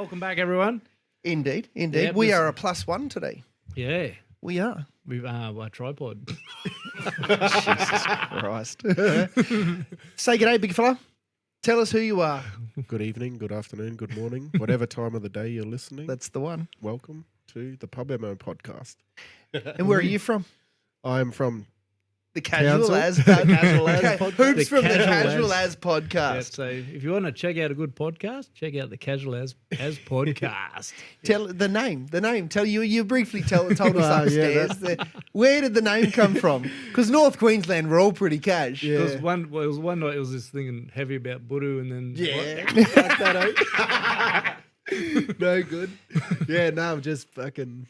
Welcome back, everyone. Indeed. Yeah, We this- are a +1 today. Yeah, We are. we've our tripod. Jesus Christ. Say g'day, big fella. Tell us who you are. Good evening, good afternoon, good morning, whatever time of the day you're listening. That's the one. Welcome to the Pub MO podcast. And where are you from? I'm from The Casual Townsville. As Casual As Okay, podcast. Hoops The from the Casual Casual As. As podcast. Yeah, so if you want to check out a good podcast, check out the Casual As podcast. Tell the name. Tell you briefly told us yeah, upstairs. Where did the name come from? Because North Queensland, we're all pretty cash. Yeah. Because one night it was this thing heavy about Budu, and then Fuck that out. No good. Yeah, no, I'm just fucking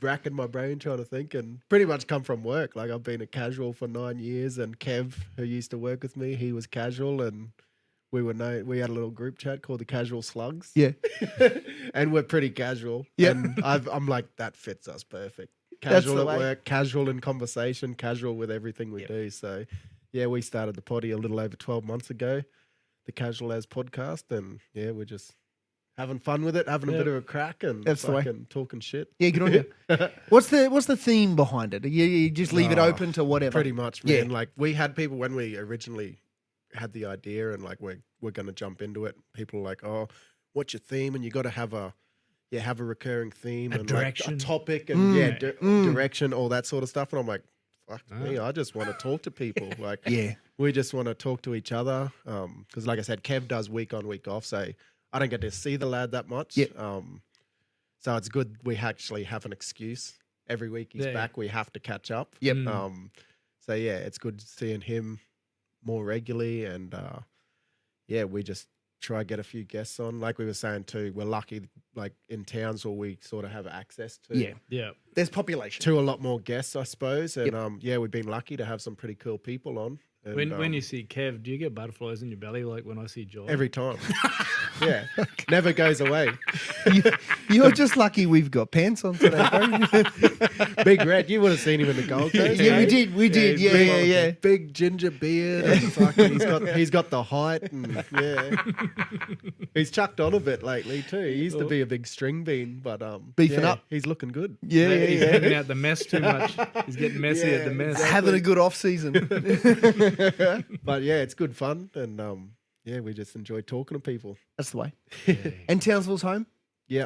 racking my brain trying to think and pretty much come from work. Like I've been a casual for 9 years and Kev, who used to work with me, he was casual and we had a little group chat called the Casual Slugs. Yeah. And we're pretty casual. Yeah. And I'm like, that fits us perfect. That's Casual the at way. work, casual in conversation, casual with everything we do. So yeah, we started the potty a little over 12 months ago, the Casual As podcast, and yeah, we're just having fun with it, having a bit of a crack and That's the way. fucking talking shit. Yeah, good on you. What's the theme behind it? You just leave it Oh, open to whatever. Pretty much, Yeah. man. Like we had people when we originally had the idea and like we're going to jump into it. People were like, "Oh, what's your theme?" And you got to have a recurring theme and direction. like a topic and Mm. direction, all that sort of stuff. And I'm like, fuck me, I just want to talk to people. Like, Yeah. we just want to talk to each other. Because like I said, Kev does week on, week off, so I don't get to see the lad that much. Yep. So it's good we actually have an excuse. Every week he's Yeah. back, we have to catch up. Yep. So yeah, it's good seeing him more regularly, and we just try to get a few guests on. Like we were saying too, we're lucky. Like in Townsville, we sort of have access to yeah. There's population. to a lot more guests, I suppose. And we've been lucky to have some pretty cool people on. And, When you see Kev, do you get butterflies in your belly like when I see John? every time, yeah, never goes away. You're just lucky we've got pants on today, bro. Big Red, you would have seen him in the Gold Coast. Yeah, eh? we did. he's Yeah, big, yeah. Big ginger beard. And fucking, he's got the height, and he's chucked on a bit lately too. He used to be a big string bean, but Beefing up. He's looking good. Yeah, He's yeah. hanging out the mess too much. He's getting messy at the Yeah, mess. Having a good off season. But yeah, it's good fun, and we just enjoy talking to people. That's the way. And Townsville's home? Yeah,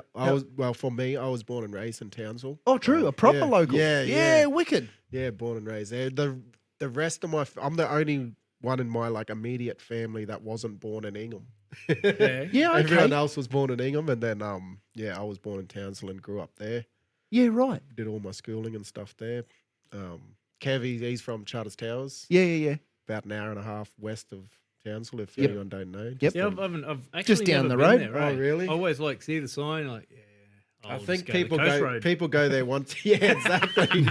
for me, I was born and raised in Townsville. Oh, true. A proper yeah. local. Yeah. Wicked. Yeah, born and raised there. The rest of I'm the only one in my like immediate family that wasn't born in Ingham. Yeah. Yeah, okay. Everyone else was born in Ingham, and then I was born in Townsville and grew up there. Yeah, right. Did all my schooling and stuff there. Kev, he's from Charters Towers, Yeah. about an hour and a half west of Townsville. If Yep. anyone don't know, Yep. Yeah, I've actually Just down never the been road. There, Oh, right? really? I always like see the sign, like I I'll think just go to people the Coast go Road. people go there once. Yeah, exactly.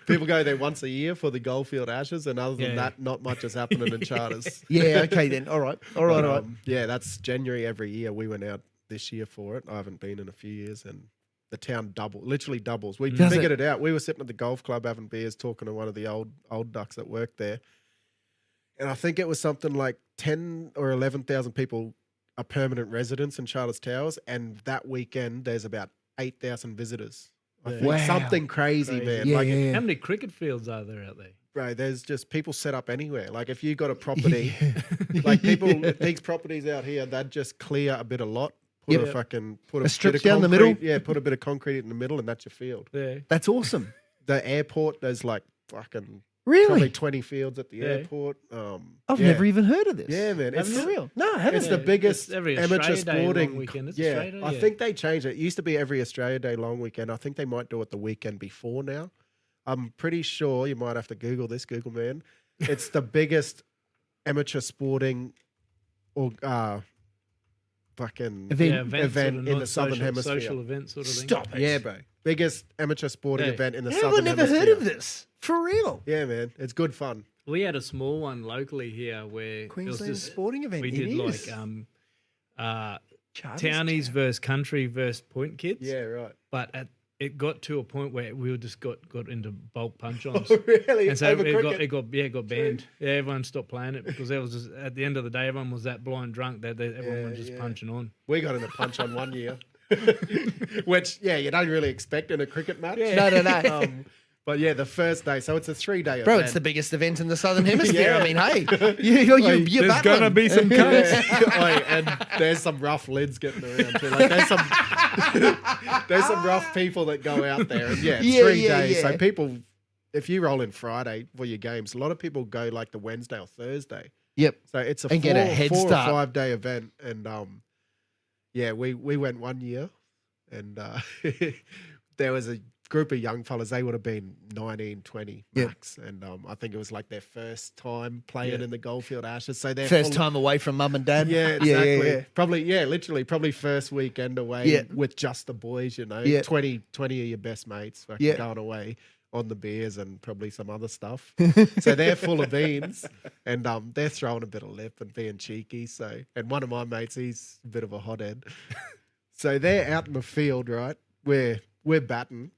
People go there once a year for the Goldfield Ashes, and other than Yeah. that, not much is happening in Charters. Yeah, okay then. All right. But, yeah, that's January every year. We went out this year for it. I haven't been in a few years, and the town literally doubles. We Does figured it out. We were sitting at the golf club having beers, talking to one of the old ducks that worked there, and I think it was something like 10 or 11,000 people are permanent residents in Charters Towers, and that weekend there's about 8,000 visitors. I think Wow. something crazy, man. Yeah, like, yeah. How many cricket fields are there out there? bro, there's just people set up anywhere. Like if you got a property, like these properties out here, they'd just clear a bit of lot, put Yep. a fucking put A a strip bit of down the concrete- middle? Yeah, put a bit of concrete in the middle, and that's your field. Yeah. That's awesome. The airport, there's like fucking probably Really? 20 fields at the Yeah. airport. I've yeah. never even heard of this. Yeah, man, it's For real. No, I haven't. It's the biggest It's every amateur Australia Day long sporting weekend. It's Yeah, Australia Day, I yeah. think they changed it. It used to be every Australia Day long weekend. I think they might do it the weekend before now. I'm pretty sure you might have to Google this, Google man. It's the biggest amateur sporting or fucking Event. event in the Southern Hemisphere. Social event sort of thing. Stop it. Yeah, bro. Biggest amateur sporting Yeah. event in the How have I Southern never Hemisphere. heard of this? For real. Yeah, man. It's good fun. We had a small one locally here where it Queensland was just, sporting event. we It did is. like Charters townies Town. versus country versus point kids. Yeah, right. But at it got to a point where we were just got into bulk punch-ons. Really? And so Over it cricket? got banned. Yeah, everyone stopped playing it because there was just, at the end of the day, everyone was that blind drunk that everyone was just punching on. We got in a punch on one year, which you don't really expect in a cricket match. No. But yeah, the first day. So it's a 3-day Bro, event. it's the biggest event in the Southern Hemisphere. Yeah. I mean, hey, you're There's battling. gonna be some cunts. Oi, and there's some rough lids getting around too. Like there's some rough people that go out there. And it's 3 days. Yeah. So people, if you roll in Friday for your games, a lot of people go like the Wednesday or Thursday. Yep. So it's a And get a head 4 or start. 5 day event. And we went one year, and there was a group of young fellas. They would have been 19, 20 max. And I think it was like their first time playing in the Goldfield Ashes. So they're First time away from mum and dad. Yeah, exactly. Yeah. Probably first weekend away with just the boys, 20 of your best mates going away on the beers and probably some other stuff. So they're full of beans, and they're throwing a bit of lip and being cheeky. So, and one of my mates, he's a bit of a hothead. So they're out in the field, right? We're batting.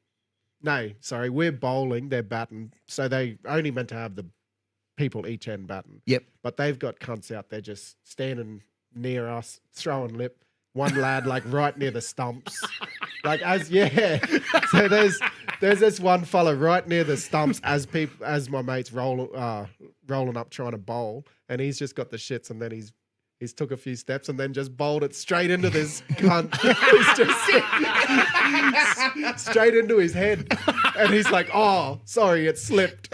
No, sorry, we're bowling. They're batting. So they only meant to have the people each end batting. Yep. But they've got cunts out there just standing near us, throwing lip. One lad like right near the stumps. So there's this one fella right near the stumps as my mates rolling up trying to bowl, and he's just got the shits, and then he's took a few steps and then just bowled it straight into this cunt. It's just straight into his head. And he's like, oh, sorry, it slipped.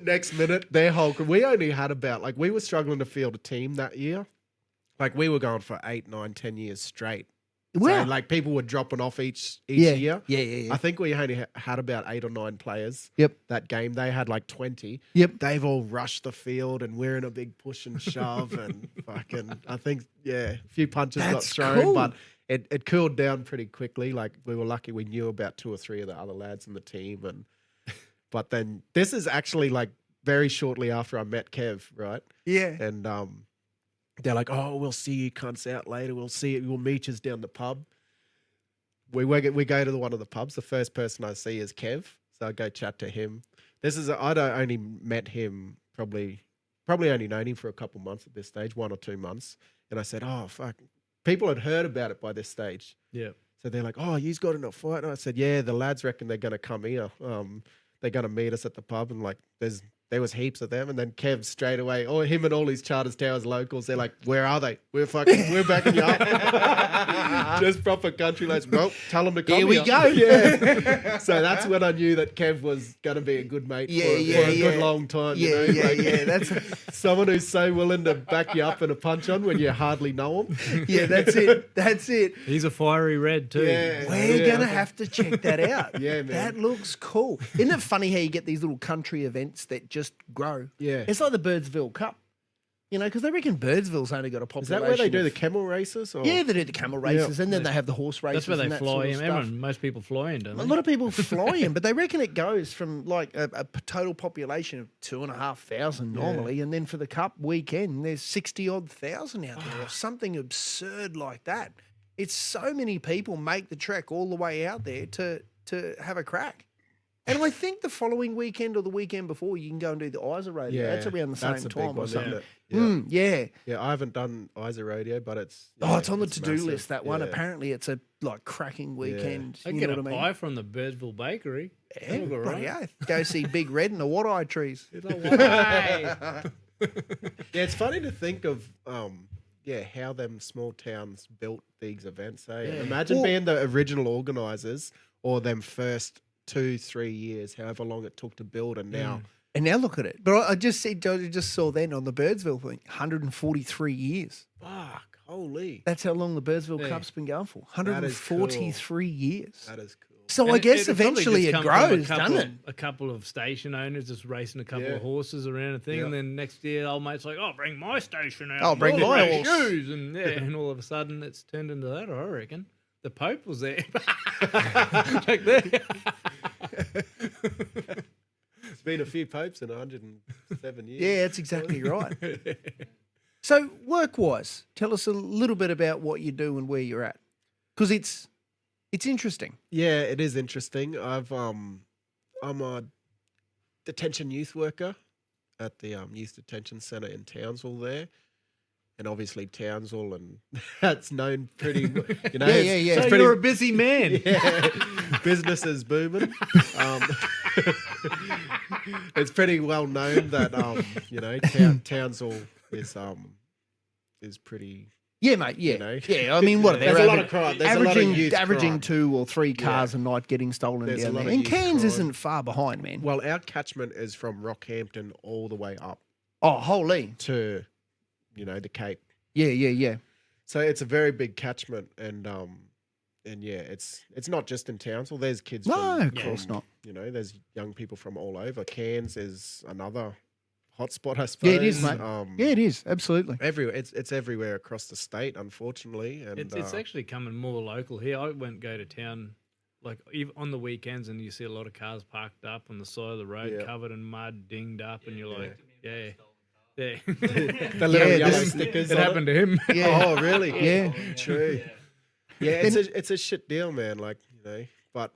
Next minute, they're hulking. We only had about, we were struggling to field a team that year. We were going for 8, 9, 10 years straight. Wow. So, people were dropping off each year. Yeah. I think we only had about 8 or 9 players. Yep. That game, they had 20. Yep. They've all rushed the field, and we're in a big push and shove, and I think a few punches got thrown, cool. but it cooled down pretty quickly. We were lucky we knew about 2 or 3 of the other lads in the team, but then this is actually very shortly after I met Kev, right? Yeah. And they're like, oh, we'll see you cunts out later. We'll meet you down the pub. We go to one of the pubs. The first person I see is Kev. So I go chat to him. I'd only met him probably only known him for a couple months at this stage, 1 or 2 months. And I said, oh, fuck. People had heard about it by this stage. Yeah. So they're like, oh, you's got in a fight. And I said, yeah, the lads reckon they're going to come here. They're going to meet us at the pub. And there was heaps of them. And then Kev straight away, him and all his Charters Towers locals, they're like, where are they? We're backing you up. Just proper country lads. Well, tell them to come Here we go. Yeah. So that's when I knew that Kev was going to be a good mate for a good long time. Yeah. That's someone who's so willing to back you up in a punch on when you hardly know him. yeah. That's it. He's a fiery red too. Yeah. We're gonna have to check that out. Yeah, man. That looks cool. Isn't it funny how you get these little country events that just grow? Yeah. It's like the Birdsville Cup, because they reckon Birdsville's only got a Is population. that where they do of- the camel races? Or? Yeah, they do the camel races, and then they have the horse races. That's where they and that fly sort in. of stuff. Most people fly in, don't they? A lot of people fly in, but they reckon it goes from a total population of 2,500 normally, and then for the Cup weekend, there's 60-odd thousand out there, or something absurd like that. It's so many people make the trek all the way out there to have a crack. And I think the following weekend or the weekend before, you can go and do the Isa rodeo. That's around the same that's a big time or one, something. isn't it? Yeah. Yeah, I haven't done Isa rodeo, but it's It's on the to-do massive. list, that one. Yeah. Apparently, it's a cracking weekend. I You get know a what I mean? pie from the Birdsville Bakery. Yeah, That'll go bloody right. oath. Go see Big Red and the What-Eye trees. It's like, why? Yeah, it's funny to think of how them small towns built these events. Imagine Well- being the original organisers or them first 2-3 years, however long it took to build, and now And now look at it. But I just saw then on the Birdsville thing, 143 years. fuck, holy, That's how long the Birdsville Yeah. Cup's been going for. That is cool. 143 years. that is cool. So And I guess it'll probably eventually just it come from grows, doesn't it? A couple of station owners just racing a couple Yeah. of horses around a thing, Yeah. and then next year, old mate's like, "Oh, bring my station out. I'll bring We'll my race horse." yours," and and all of a sudden, it's turned into that. I reckon the Pope was there back there. It's been a few popes in 107 years. Yeah, that's exactly right. So work-wise, tell us a little bit about what you do and where you're at. Because it's It's interesting. Yeah, it is interesting. I'm a detention youth worker at the youth detention centre in Townsville there. And obviously Townsville, and that's known pretty, you know. Yeah. So It's pretty, you're a busy man. yeah, business is booming. Um, it's pretty well known that you know, Townsville is pretty. Yeah, mate. Yeah, You know. yeah. I mean, what There's a lot of crime. There's a lot of youth averaging crime. 2 or 3 cars a night getting stolen There's a down lot there. of And youth Cairns crime. isn't far behind, man. Well, our catchment is from Rockhampton all the way up Oh, holy. to, you know, the Cape. Yeah. So it's a very big catchment, and yeah, it's not just in Townsville. There's kids. No, from, of course not. You know, there's young people from all over. Cairns is another hotspot, I suppose. Yeah, it is, mate. Yeah, it is. Absolutely. Everywhere. It's everywhere across the state, unfortunately. And It's actually coming more local here. I won't go to town like even on the weekends, and you see a lot of cars parked up on the side of the road, Yeah. covered in mud, dinged up, and you're like, yeah. the little Yeah, yellow this- stickers. It on happened to him. Yeah. Oh, really? Yeah. True. Yeah, it's a shit deal, man. Like, you know, but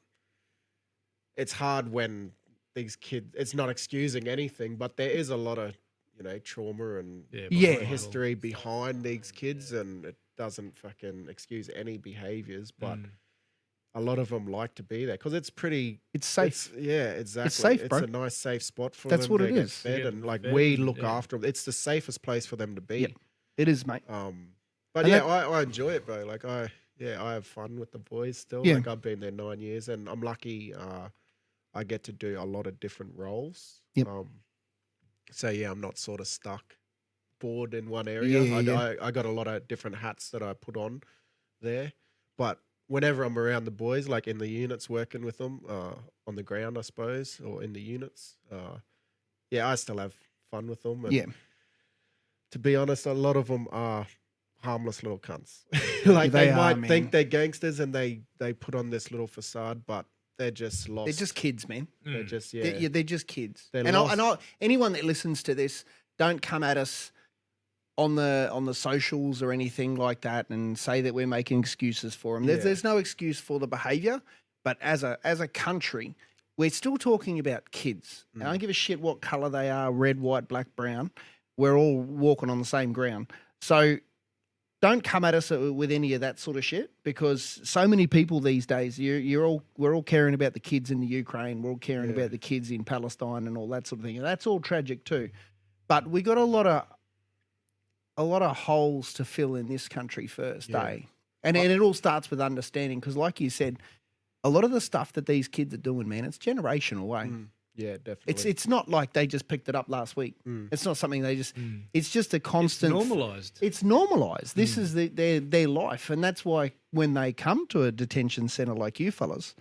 it's hard when these kids. It's not excusing anything, but there is a lot of, you know, trauma and Yeah. history behind these kids, and it doesn't fucking excuse any behaviors. But a lot of them like to be there because it's pretty. It's safe. Yeah, exactly. safe, bro. It's a nice, safe spot for That's them. what They it get is. Fed, Yeah, and like fed we and- look yeah. after them. It's the safest place for them to be. Yep. It is, mate. But And yeah, that- I enjoy it, bro. Like I have fun with the boys still. Yeah. Like I've been there 9 years, and I'm lucky. I get to do a lot of different roles. Yep. So yeah, I'm not sort of stuck, bored in one area. Yeah. I got a lot of different hats that I put on there. But whenever I'm around the boys, like in the units, working with them on the ground, I suppose, or in the units, yeah, I still have fun with them. And Yeah. to be honest, a lot of them are harmless little cunts. Like They they are, might man. think they're gangsters, and they put on this little facade, but they're just lost. They're just kids, man. They're just They're just kids. They're And lost. anyone that listens to this, don't come at us on the socials or anything like that and say that we're making excuses for them. Yeah. There's no excuse for the behaviour, but as a country, we're still talking about kids. And I don't give a shit what colour they are, red, white, black, brown. We're all walking on the same ground. So don't come at us with any of that sort of shit, because so many people these days, we're all caring about the kids in the Ukraine, we're all caring about the kids in Palestine and all that sort of thing, and that's all tragic too. But we got a lot of holes to fill in this country first, eh? And it all starts with understanding, because like you said, a lot of the stuff that these kids are doing, man, it's generational, eh? yeah, definitely. It's not like they just picked it up last week. It's not something they just. It's just a constant. Normalised. It's normalised. This is their life, and that's why when they come to a detention centre like you fellas,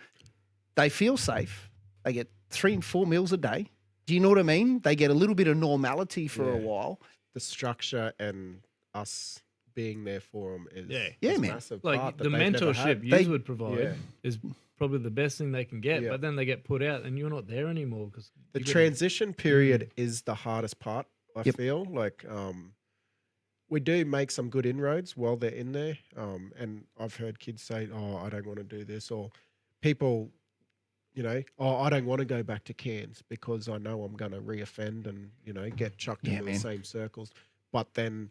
they feel safe. They get 3 and 4 meals a day. Do you know what I mean? They get a little bit of normality for a while. the structure and us being there for them is Yeah, is man. massive Like part that the they've never had. mentorship you would provide yeah. is probably the best thing they can get, Yeah. but then they get put out and you're not there anymore because The transition period is the hardest part, I Yep. feel. Like we do make some good inroads while they're in there. And I've heard kids say, "Oh, I don't want to do this," or people, "Oh, I don't want to go back to Cairns because I know I'm going to reoffend and get chucked into the same circles." But then,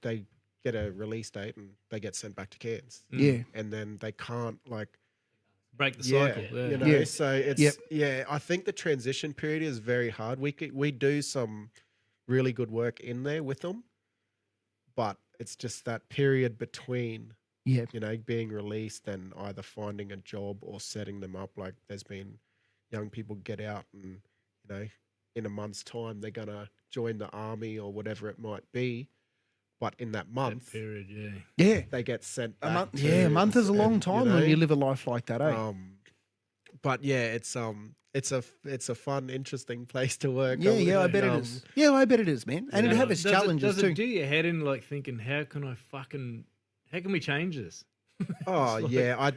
they get a release date and they get sent back to Cairns. Yeah. And then they can't break the cycle. Yeah. Yeah. So it's I think the transition period is very hard. We do some really good work in there with them, but it's just that period between being released and either finding a job or setting them up. Like there's been young people get out and in a month's time they're gonna join the army or whatever it might be. But in that month, period, they get sent back. A month, a month is a long time when you live a life like that, eh? But yeah, it's a fun, interesting place to work. Yeah, I bet it is. Yeah, I bet it is, man. And it have its challenges does too. it do your head in like thinking, how can we change this? Oh yeah,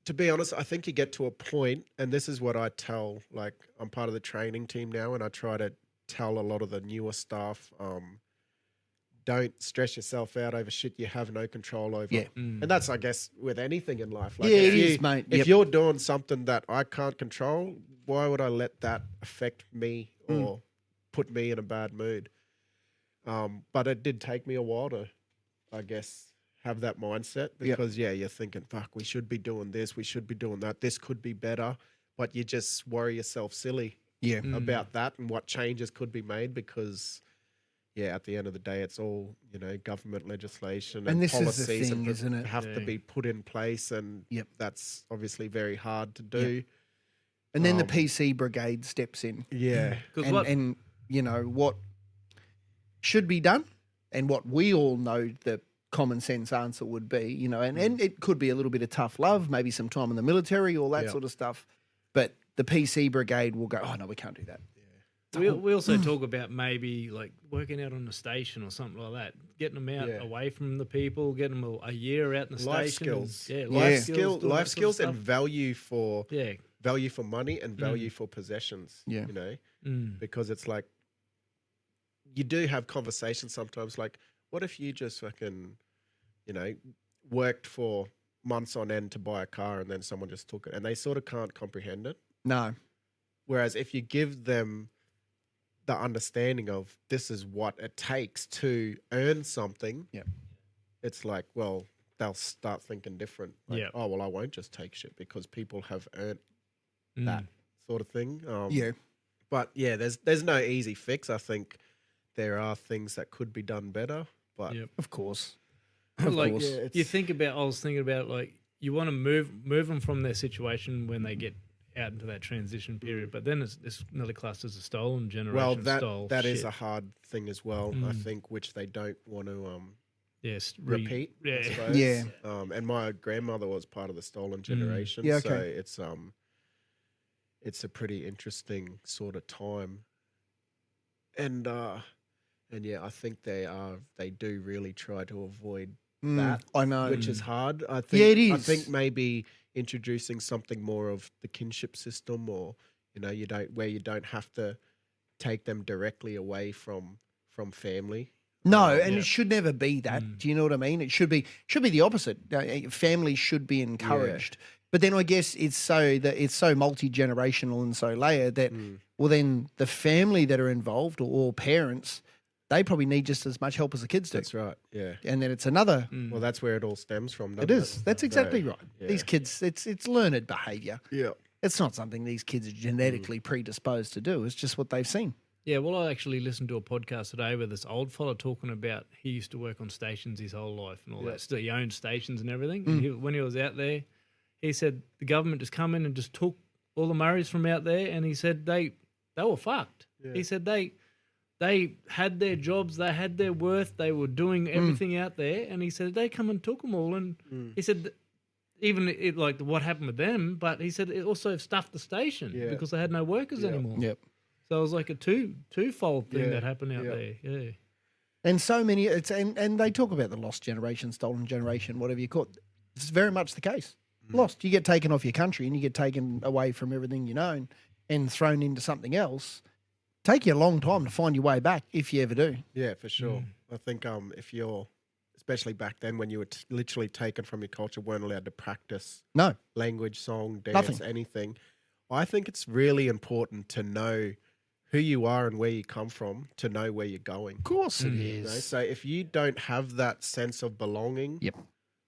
to be honest, I think you get to a point, and this is what I tell. Like I'm part of the training team now, and I try to tell a lot of the newer staff. don't stress yourself out over shit you have no control over. Yeah. And that's, I guess, with anything in life. Like Yeah, if it you, is, mate. If Yep. you're doing something that I can't control, why would I let that affect me or put me in a bad mood? But it did take me a while to, I guess, have that mindset because, you're thinking, fuck, we should be doing this, we should be doing that, this could be better. But you just worry yourself silly about that and what changes could be made because, at the end of the day, it's all, government legislation and this is the policies thing, that isn't it? have to be put in place. And that's obviously very hard to do. And then the PC brigade steps in. Yeah. And what should be done and what we all know the common sense answer would be, and it could be a little bit of tough love, maybe some time in the military, all that sort of stuff. But the PC brigade will go, oh, no, we can't do that. We also talk about maybe like working out on the station or something like that, getting them out away from the people, getting them a year out in the Life station. skills. Life skills, doing life that sort of skills and stuff. value for money and value for possessions. Yeah. Because it's like you do have conversations sometimes like, what if you just fucking, worked for months on end to buy a car and then someone just took it and they sort of can't comprehend it. No. Whereas if you give them the understanding of this is what it takes to earn something, it's like, well, they'll start thinking different. Like, oh, well, I won't just take shit because people have earned that sort of thing. But there's no easy fix. I think there are things that could be done better, but of course. Like you think about, I was thinking about like you want to move them from their situation when they get out into that transition period, but then it's another class as a stolen generation. Well, that is a hard thing as well. I think which they don't want to repeat. I suppose. And my grandmother was part of the stolen generation, so it's a pretty interesting sort of time. And I think they do really try to avoid that. I know, which is hard. I think it is. I think maybe introducing something more of the kinship system, or you don't have to take them directly away from family. No, and it should never be that. Do you know what I mean? It should be the opposite. Families should be encouraged. But then I guess it's so multi-generational and so layered that well then the family that are involved or parents, they probably need just as much help as the kids do. That's right. Yeah. And then it's another. Well, that's where it all stems from. It is. That's exactly right. Yeah. These kids, it's learned behaviour. Yeah. It's not something these kids are genetically predisposed to do. It's just what they've seen. Yeah, well, I actually listened to a podcast today with this old fella talking about he used to work on stations his whole life and all that. So he owned stations and everything. And when he was out there, he said the government just come in and just took all the Murrays from out there, and he said they were fucked. Yeah. He said they had their jobs, they had their worth, they were doing everything out there, and he said they come and took them all, and he said even like what happened with them, but he said it also stuffed the station because they had no workers anymore. Yep. So it was like a twofold thing that happened out there. Yeah. And so many, and they talk about the lost generation, stolen generation, whatever you call it. It's very much the case. Lost. You get taken off your country and you get taken away from everything you know and thrown into something else. Take you a long time to find your way back if you ever do. Yeah, for sure. I think if you're, especially back then when you were literally taken from your culture, weren't allowed to practice language, song, dance, anything. I think it's really important to know who you are and where you come from to know where you're going. Of course it is. So if you don't have that sense of belonging,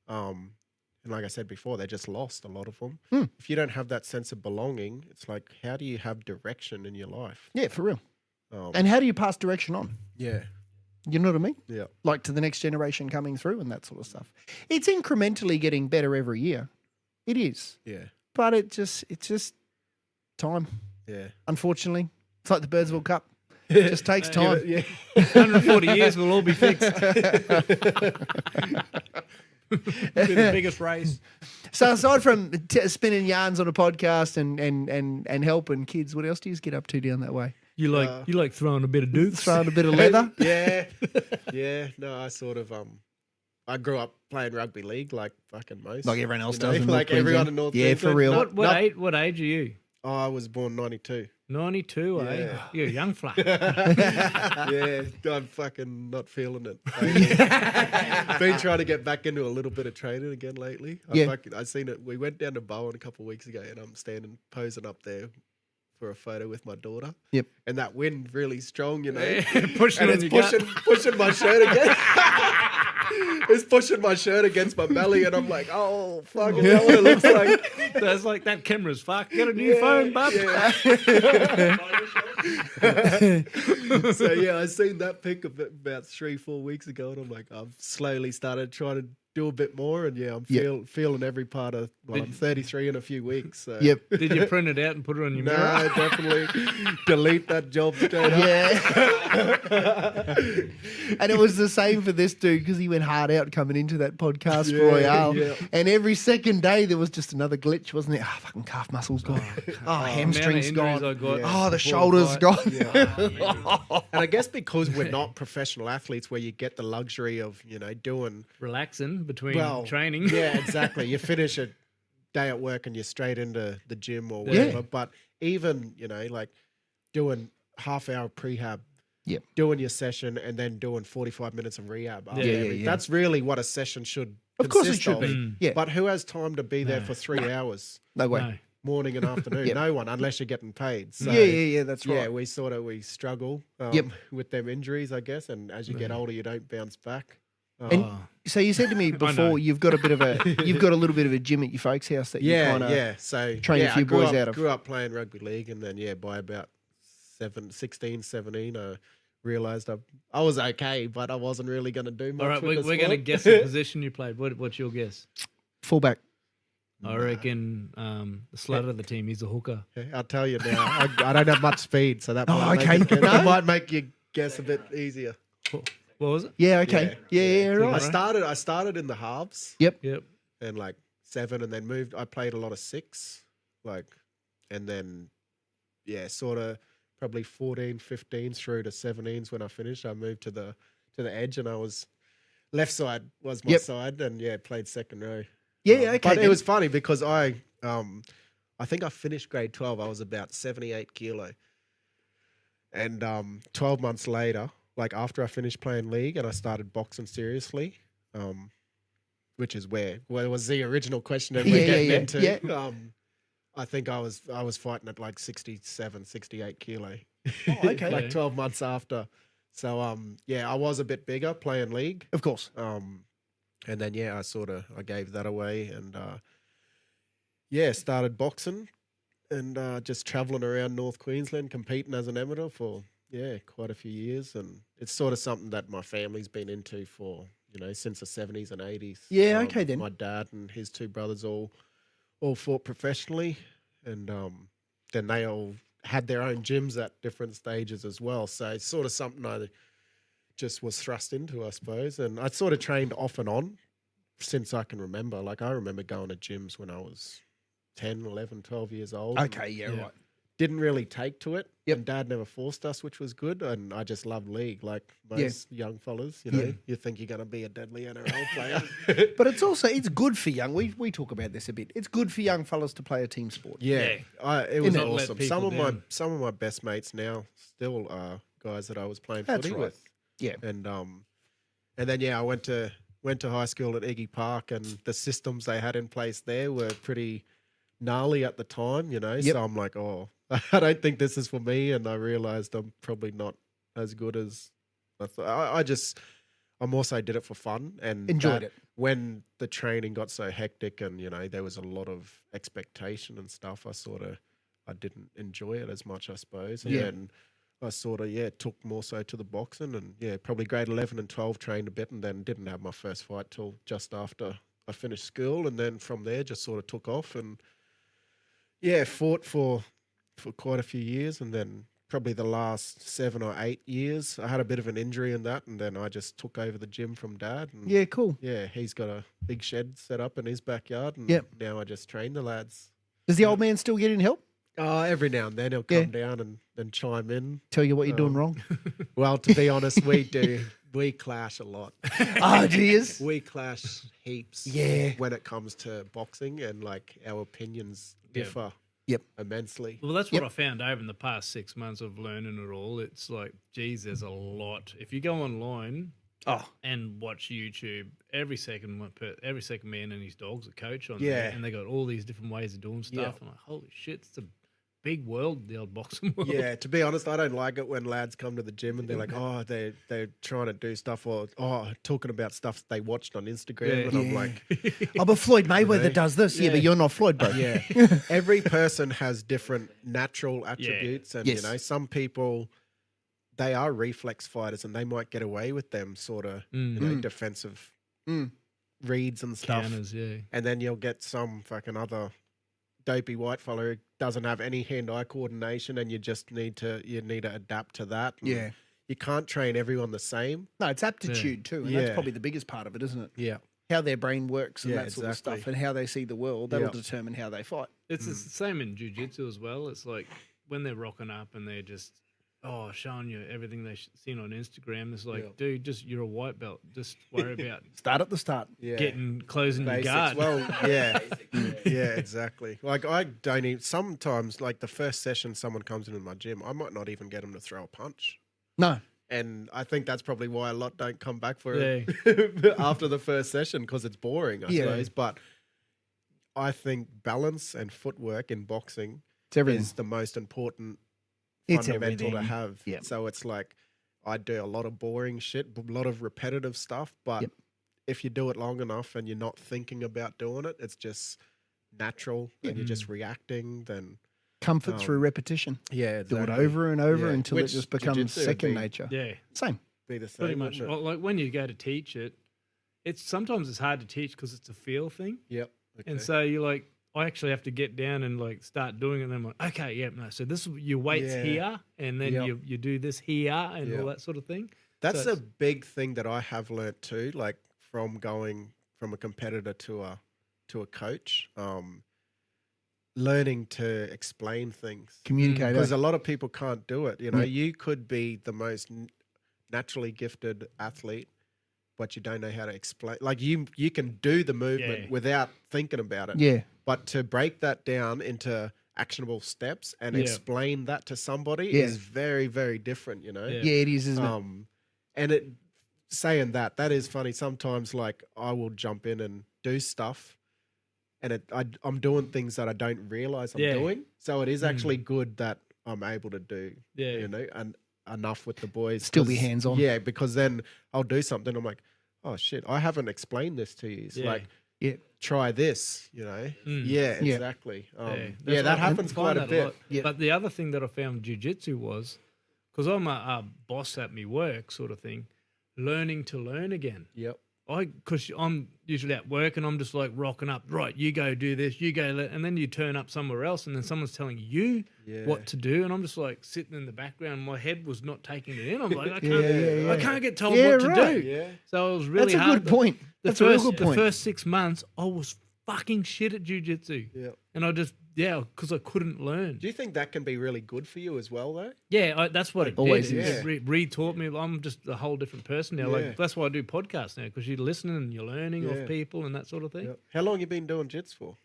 and like I said before, they're just lost, a lot of them. If you don't have that sense of belonging, it's like, how do you have direction in your life? Yeah, for real. And how do you pass direction on? Yeah. You know what I mean? Yeah. Like to the next generation coming through and that sort of stuff. It's incrementally getting better every year. It is. Yeah. But it's just time. Yeah. Unfortunately. It's like the Birdsville Cup. It just takes time. 140 years will all be fixed. Be the biggest race. So aside from spinning yarns on a podcast and helping kids, what else do you get up to down that way? You like throwing a bit of dukes? Throwing a bit of leather? Yeah. No, I sort of I grew up playing rugby league like fucking most. Like everyone else does in North like Queensland. everyone in North Queensland. Queensland. For real. What age are you? Oh, I was born 92. 92, eh? Yeah. You're a young flat. Yeah, I'm fucking not feeling it. Been trying to get back into a little bit of training again lately. I seen it. We went down to Bowen a couple of weeks ago, and I'm standing posing up there for a photo with my daughter. Yep. And that wind really strong, you know, Pushing and on it's your gut. pushing my shirt again. It's pushing my shirt against my belly, and I'm like, oh fuck, is that what it looks like? That's like, that camera's fucked. Get a new phone, bub. Yeah. So yeah, I seen that pic about 3-4 weeks ago, and I'm like, I've slowly started trying to do a bit more, and yeah, I'm feeling every part of. Well, I'm 33 in a few weeks. So. Yep. Did you print it out and put it on your mirror? No, definitely delete that job straight up. Yeah. And it was the same for this dude because he went hard out coming into that podcast Yeah, Royale. yeah. And every second day there was just another glitch, wasn't it? Oh, fucking calf muscles gone. Oh, hamstrings amount of gone. injuries I got Oh, the before shoulders the gone. And I guess because we're not professional athletes, where you get the luxury of doing Relaxing between training. Yeah, exactly. You finish a day at work and you're straight into the gym or whatever. Yeah. But even, like doing half-hour prehab, Yep. doing your session and then doing 45 minutes of rehab. after Yeah, every- yeah. That's really what a session should Of course it consist should of. be. Yeah. But who has time to be there for 3 hours, No way. No. morning and afternoon? Yep. No one, unless you're getting paid. So, Yeah, that's right. yeah, we struggle Yep. with them injuries, I guess. And as you get older, you don't bounce back. And so you said to me know. before you've got a little bit of a gym at your folks' house that you Yeah, kind of yeah. So train a yeah, few I grew boys up, out of. Grew up playing rugby league, and then by about 16, 17, I realised I was okay, but I wasn't really going to do much. All right, with we're the going to sport. guess the position you played. What's your guess? Fullback. I reckon the slut of the team is a hooker. Okay, I'll tell you now. I don't have much speed, so that might, okay. make, it, No? that might make you guess a bit easier. What was it? Yeah, okay. Yeah, right. I started in the halves, Yep. and like 7, and then moved. I played a lot of 6, and then sort of probably 14, 15s through to 17s when I finished. I moved to the edge, and I was left side was my side, and played second row. Yeah, okay. But then. it was funny because I think I finished grade 12. I was about 78 kilo, and 12 months later, like after I finished playing league and I started boxing seriously, which is where was the original question that we're getting into. Yeah. I think I was fighting at like 67, 68 kilo. Oh, okay. Like 12 months after. So I was a bit bigger playing league. Of course. And then I gave that away and started boxing and just traveling around North Queensland competing as an amateur for quite a few years, and it's sort of something that my family's been into for since the 70s and 80s. Yeah, okay then. My dad and his 2 brothers all fought professionally, and then they all had their own gyms at different stages as well. So it's sort of something I just was thrust into, I suppose. And I sort of trained off and on since I can remember. Like I remember going to gyms when I was 10, 11, 12 years old. Okay, yeah, right. Didn't really take to it. Yep. And Dad never forced us, which was good. And I just loved league, like most young fellas. You think you're going to be a deadly NRL player. But it's good for young. We talk about this a bit. It's good for young fellas to play a team sport. Yeah, it was Not let awesome. people Some of my best mates now still are guys that I was playing That's footy right. with. Yeah. And then I went to high school at Iggy Park, and the systems they had in place there were pretty gnarly at the time. Yep. So I'm like, I don't think this is for me, and I realized I'm probably not as good as I thought. I more so did it for fun and Enjoyed it. When the training got so hectic and there was a lot of expectation and stuff, I didn't enjoy it as much, I suppose. And then I took more so to the boxing, and probably grade 11 and 12 trained a bit, and then didn't have my first fight till just after I finished school, and then from there just sort of took off and fought for quite a few years, and then probably the last 7 or 8 years I had a bit of an injury in that, and then I just took over the gym from Dad. And Yeah, cool. he's got a big shed set up in his backyard, and now I just train the lads. Does the old man still get in help? Every now and then he'll come down and chime in. Tell you what you're doing wrong? Well, to be honest, we do. We clash a lot. Oh, geez. We clash heaps. Yeah. When it comes to boxing, and like our opinions differ. immensely. Well, that's what I found over in the past 6 months of learning it all. It's like, geez, there's a lot. If you go online and watch YouTube, every second man and his dog's a coach on there, and they got all these different ways of doing stuff. I'm like, holy shit, it's a big world, the old boxing world. Yeah, to be honest, I don't like it when lads come to the gym and they're like, they're trying to do stuff or talking about stuff they watched on Instagram, and I'm like, but Floyd Mayweather does this. Yeah, but you're not Floyd, bro. Yeah, every person has different natural attributes, and some people, they are reflex fighters and they might get away with them sort of defensive reads and stuff. Counters, and then you'll get some fucking other dopey white fella who doesn't have any hand-eye coordination, and you need to adapt to that. And you can't train everyone the same. No, it's aptitude too, and that's probably the biggest part of it, isn't it? Yeah, how their brain works and that sort of stuff, and how they see the world. That'll determine how they fight. It's the same in jiu-jitsu as well. It's like when they're rocking up and they're just showing you everything they've seen on Instagram. It's like, dude, you're a white belt. Just worry about start at the start. Closing your guard. Well, yeah, exactly. Like I don't even, sometimes like the first session someone comes into my gym, I might not even get them to throw a punch. No. And I think that's probably why a lot don't come back for it after the first session, because it's boring, I suppose. But I think balance and footwork in boxing is the most important fundamental to have. So it's like I do a lot of boring shit, a lot of repetitive stuff, but if you do it long enough and you're not thinking about doing it, it's just natural and you're just reacting, then comfort through repetition. Yeah, exactly. Do it over and over until it just becomes second nature. Yeah. Same. Be the same. Pretty much. Like when you go to teach it, sometimes it's hard to teach because it's a feel thing. Yep. Okay. And so you're like, I actually have to get down and like start doing it. And I'm like, okay, so this is your weights here, and then you do this here and all that sort of thing. That's a big thing that I have learnt too, like from going from a competitor to a coach, learning to explain things, communicate, because a lot of people can't do it. You know, you could be the most naturally gifted athlete, but you don't know how to explain. Like you can do the movement without thinking about it. Yeah. But to break that down into actionable steps and explain that to somebody is very, very different, you know? Yeah, it is, isn't it? And saying that is funny. Sometimes like I will jump in and do stuff and I'm doing things that I don't realize I'm doing. So it is actually good that I'm able to do, you know, and enough with the boys. Still be hands-on. Yeah, because then I'll do something. I'm like, oh shit, I haven't explained this to you. It's like, try this, you know? Yeah, exactly. That happens quite a bit. But the other thing that I found with jiu-jitsu was, because I'm a boss at me work sort of thing, learning to learn again. Yep. Because I'm usually at work and I'm just like rocking up, right, you go do this, you go, and then you turn up somewhere else and then someone's telling you what to do. And I'm just like sitting in the background. My head was not taking it in. I'm like, I can't get told what to do. Yeah. So it was really hard. That's a good point. That's a real good point. The first 6 months, I was fucking shit at jiu-jitsu. Yeah. And I just, because I couldn't learn. Do you think that can be really good for you as well, though? Yeah, that's what it always did. is. It re-taught me. I'm just a whole different person now. Like that's why I do podcasts now, because you're listening and you're learning off people and that sort of thing. Yep. How long have you been doing jits for?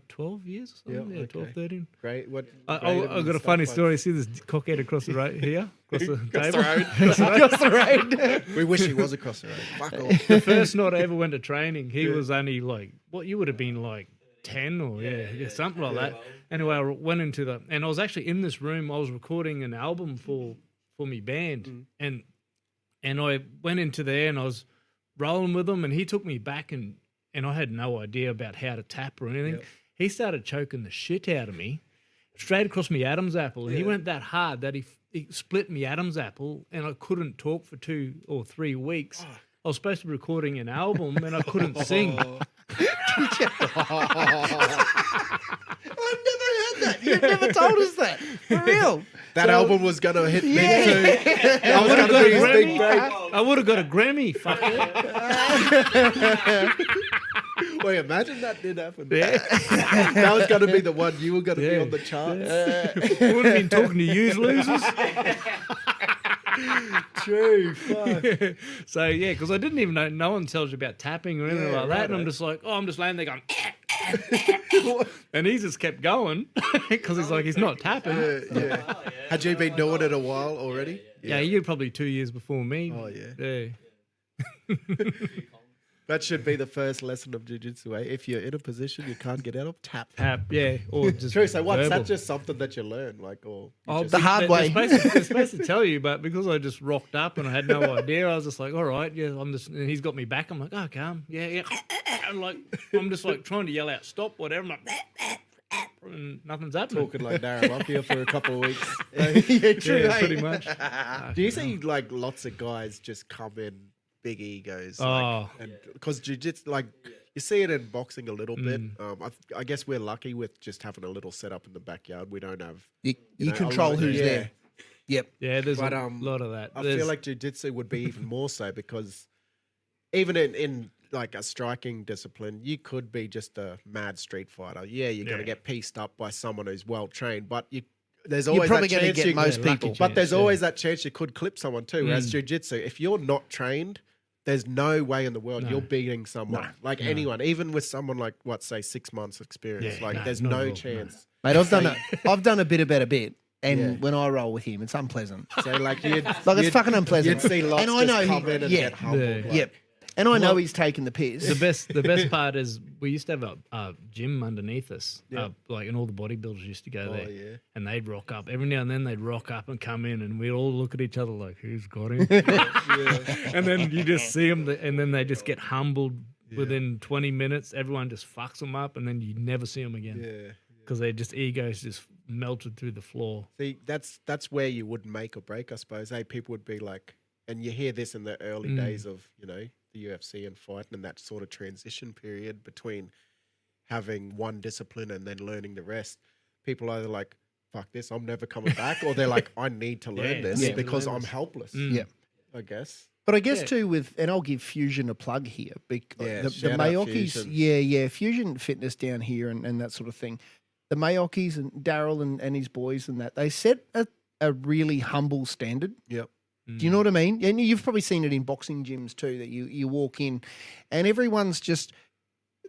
12 years or something. 12, 13. Great. I've got a funny story. See this cockhead across the road here? Across the table? Across the road. We wish he was across the road. Fuck off. The first night I ever went to training, he was only like, what you would have been like 10 or something like that. Anyway, I went into and I was actually in this room. I was recording an album for me band, and I went into there and I was rolling with him, and he took me back and I had no idea about how to tap or anything. He started choking the shit out of me straight across my Adam's apple, and he went that hard that he split me Adam's apple, and I couldn't talk for 2 or 3 weeks. I was supposed to be recording an album and I couldn't sing. I've never heard that. You've never told us that. For real. That album was going to hit big too. I was going to be his big break. I would have got a Grammy. Fuck it. Wait, imagine that did happen. That was going to be the one you were going to be on the charts. I would have been talking to you losers. True. Fuck. So, because I didn't even know, no one tells you about tapping or anything like that. And I'm just like, I'm just laying there going, And he just kept going because he's like, he's not tapping. Yeah. Had you been doing it a while already? Yeah, you're probably 2 years before me. Oh, yeah. Yeah. That should be the first lesson of jiu-jitsu, eh? If you're in a position you can't get out of, tap. Tap, yeah. Or just True, so what's verbal. that just something that you learn? Like, or you Oh, just- The hard way. They're supposed to tell you, but because I just rocked up and I had no idea, I was just like, all right, yeah, I'm just, and he's got me back. I'm like, oh, calm. Yeah. I'm just like trying to yell out, stop, whatever. I'm like, and nothing's happening. talking like Darren Lockyer for a couple of weeks. Yeah, true. Yeah, hey. pretty much. Do you see like lots of guys just come in big egos? Oh. Because jiu-jitsu, like you see it in boxing a little bit. I guess we're lucky with just having a little setup in the backyard. We don't have You know, control a lot- who's yeah. there. Yep. Yeah, there's But, a lot of that. I There's- feel like jiu-jitsu would be even more so because even in like a striking discipline, you could be just a mad street fighter. Yeah, you're going to Yeah. get pieced up by someone who's well trained, but there's You're always probably that going to chance get you, most lucky people. chance. but there's yeah. always that chance you could clip someone too. Whereas Mm. jiu-jitsu, if you're not trained, there's no way in the world No. you're beating someone No. like anyone, even with someone like what, say 6 months experience. Yeah, like no, there's not no at all, no. chance. Mate, I've done a bit about a bit. And Yeah. when I roll with him, it's unpleasant. So like you'd, Like, it's you'd- fucking unpleasant. You'd see lots And I know just he- come in and yeah. get humbled. Yeah. like- Yep. And I know Well, he's taking the piss. the best part is we used to have a gym underneath us, Yeah. and all the bodybuilders used to go Oh, there, yeah. and they'd rock up every now and then. They'd rock up and come in, and we'd all look at each other like, "Who's got him?" And then you just see them, and then they just get humbled within 20 minutes. Everyone just fucks them up, and then you never see them again Yeah. because they just egos just melted through the floor. See, that's where you would make or break, I suppose. Hey, people would be like, and you hear this in the early days of, the UFC and fighting and that sort of transition period between having one discipline and then learning the rest. People either like, fuck this, I'm never coming back, or they're like, I need to learn Yeah, this yeah. because Learn I'm this. helpless. Yeah. I guess. But I guess Yeah. too and I'll give Fusion a plug here. Yeah, The shout out Mayokis, Fusion. Fusion Fitness down here and that sort of thing. The Mayokis and Daryl and his boys and that, they set a really humble standard. Yep. Do you know what I mean? And you've probably seen it in boxing gyms too, that you walk in and everyone's just,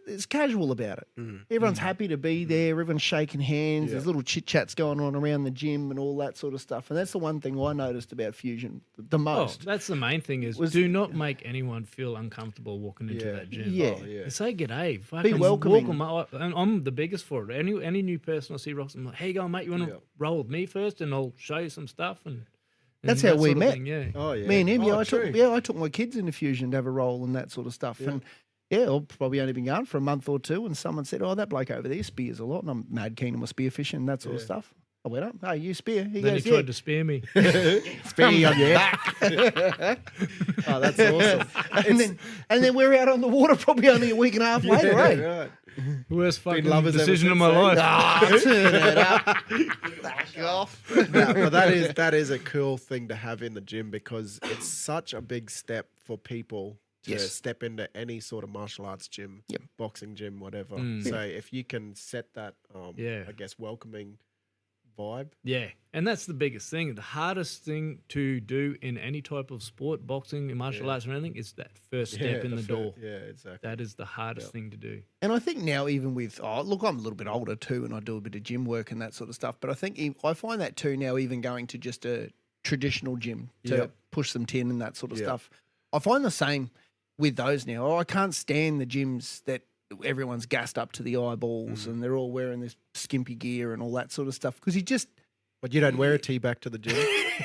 it's casual about it. Everyone's happy to be there. Everyone's shaking hands. Yeah. There's little chit chats going on around the gym and all that sort of stuff. And that's the one thing I noticed about Fusion the Oh, most. that's the main thing is Was- do not make anyone feel uncomfortable walking into Yeah. that gym. Yeah. Oh, yeah. Say g'day. Fucking welcoming. Walk 'em up. And I'm the biggest for it. Any new person I see rocks, I'm like, hey, go on, mate. You want to Yeah. roll with me first, and I'll show you some stuff. And That's that how we sort of met. thing, yeah. Oh, yeah. Me and him, oh, I true. took my kids into Fusion to have a role and that sort of stuff. Yeah. And I've probably only been going for a month or two, and someone said, "Oh, that bloke over there spears a lot," and I'm mad keen on my spear fishing and that sort of Yeah. stuff. I went up, "Hey, you spear?" He Then goes, he "Yeah." tried to spear me. Spear on your back. Oh, that's awesome. and then we're out on the water probably only a week and a half later, eh? Right. Worst fucking lovers ever decision of since, my eh? life. Ah, turn it up. Back off. No, but that is a cool thing to have in the gym because it's such a big step for people to Yes. step into any sort of martial arts gym, Yep. boxing gym, whatever. Mm. So if you can set that, Yeah. I guess, welcoming vibe. Yeah, and that's the biggest thing. The hardest thing to do in any type of sport, boxing, martial Yeah. arts, or anything, is that first step in the door. Yeah, exactly. That is the hardest Yeah. thing to do. And I think now, even with, look, I'm a little bit older too, and I do a bit of gym work and that sort of stuff. But I think I find that too now, even going to just a traditional gym to Yep. push some tin and that sort of Yep. stuff. I find the same with those now. I can't stand the gyms that everyone's gassed up to the eyeballs and they're all wearing this skimpy gear and all that sort of stuff because you just. But you don't wear a tee back to the gym.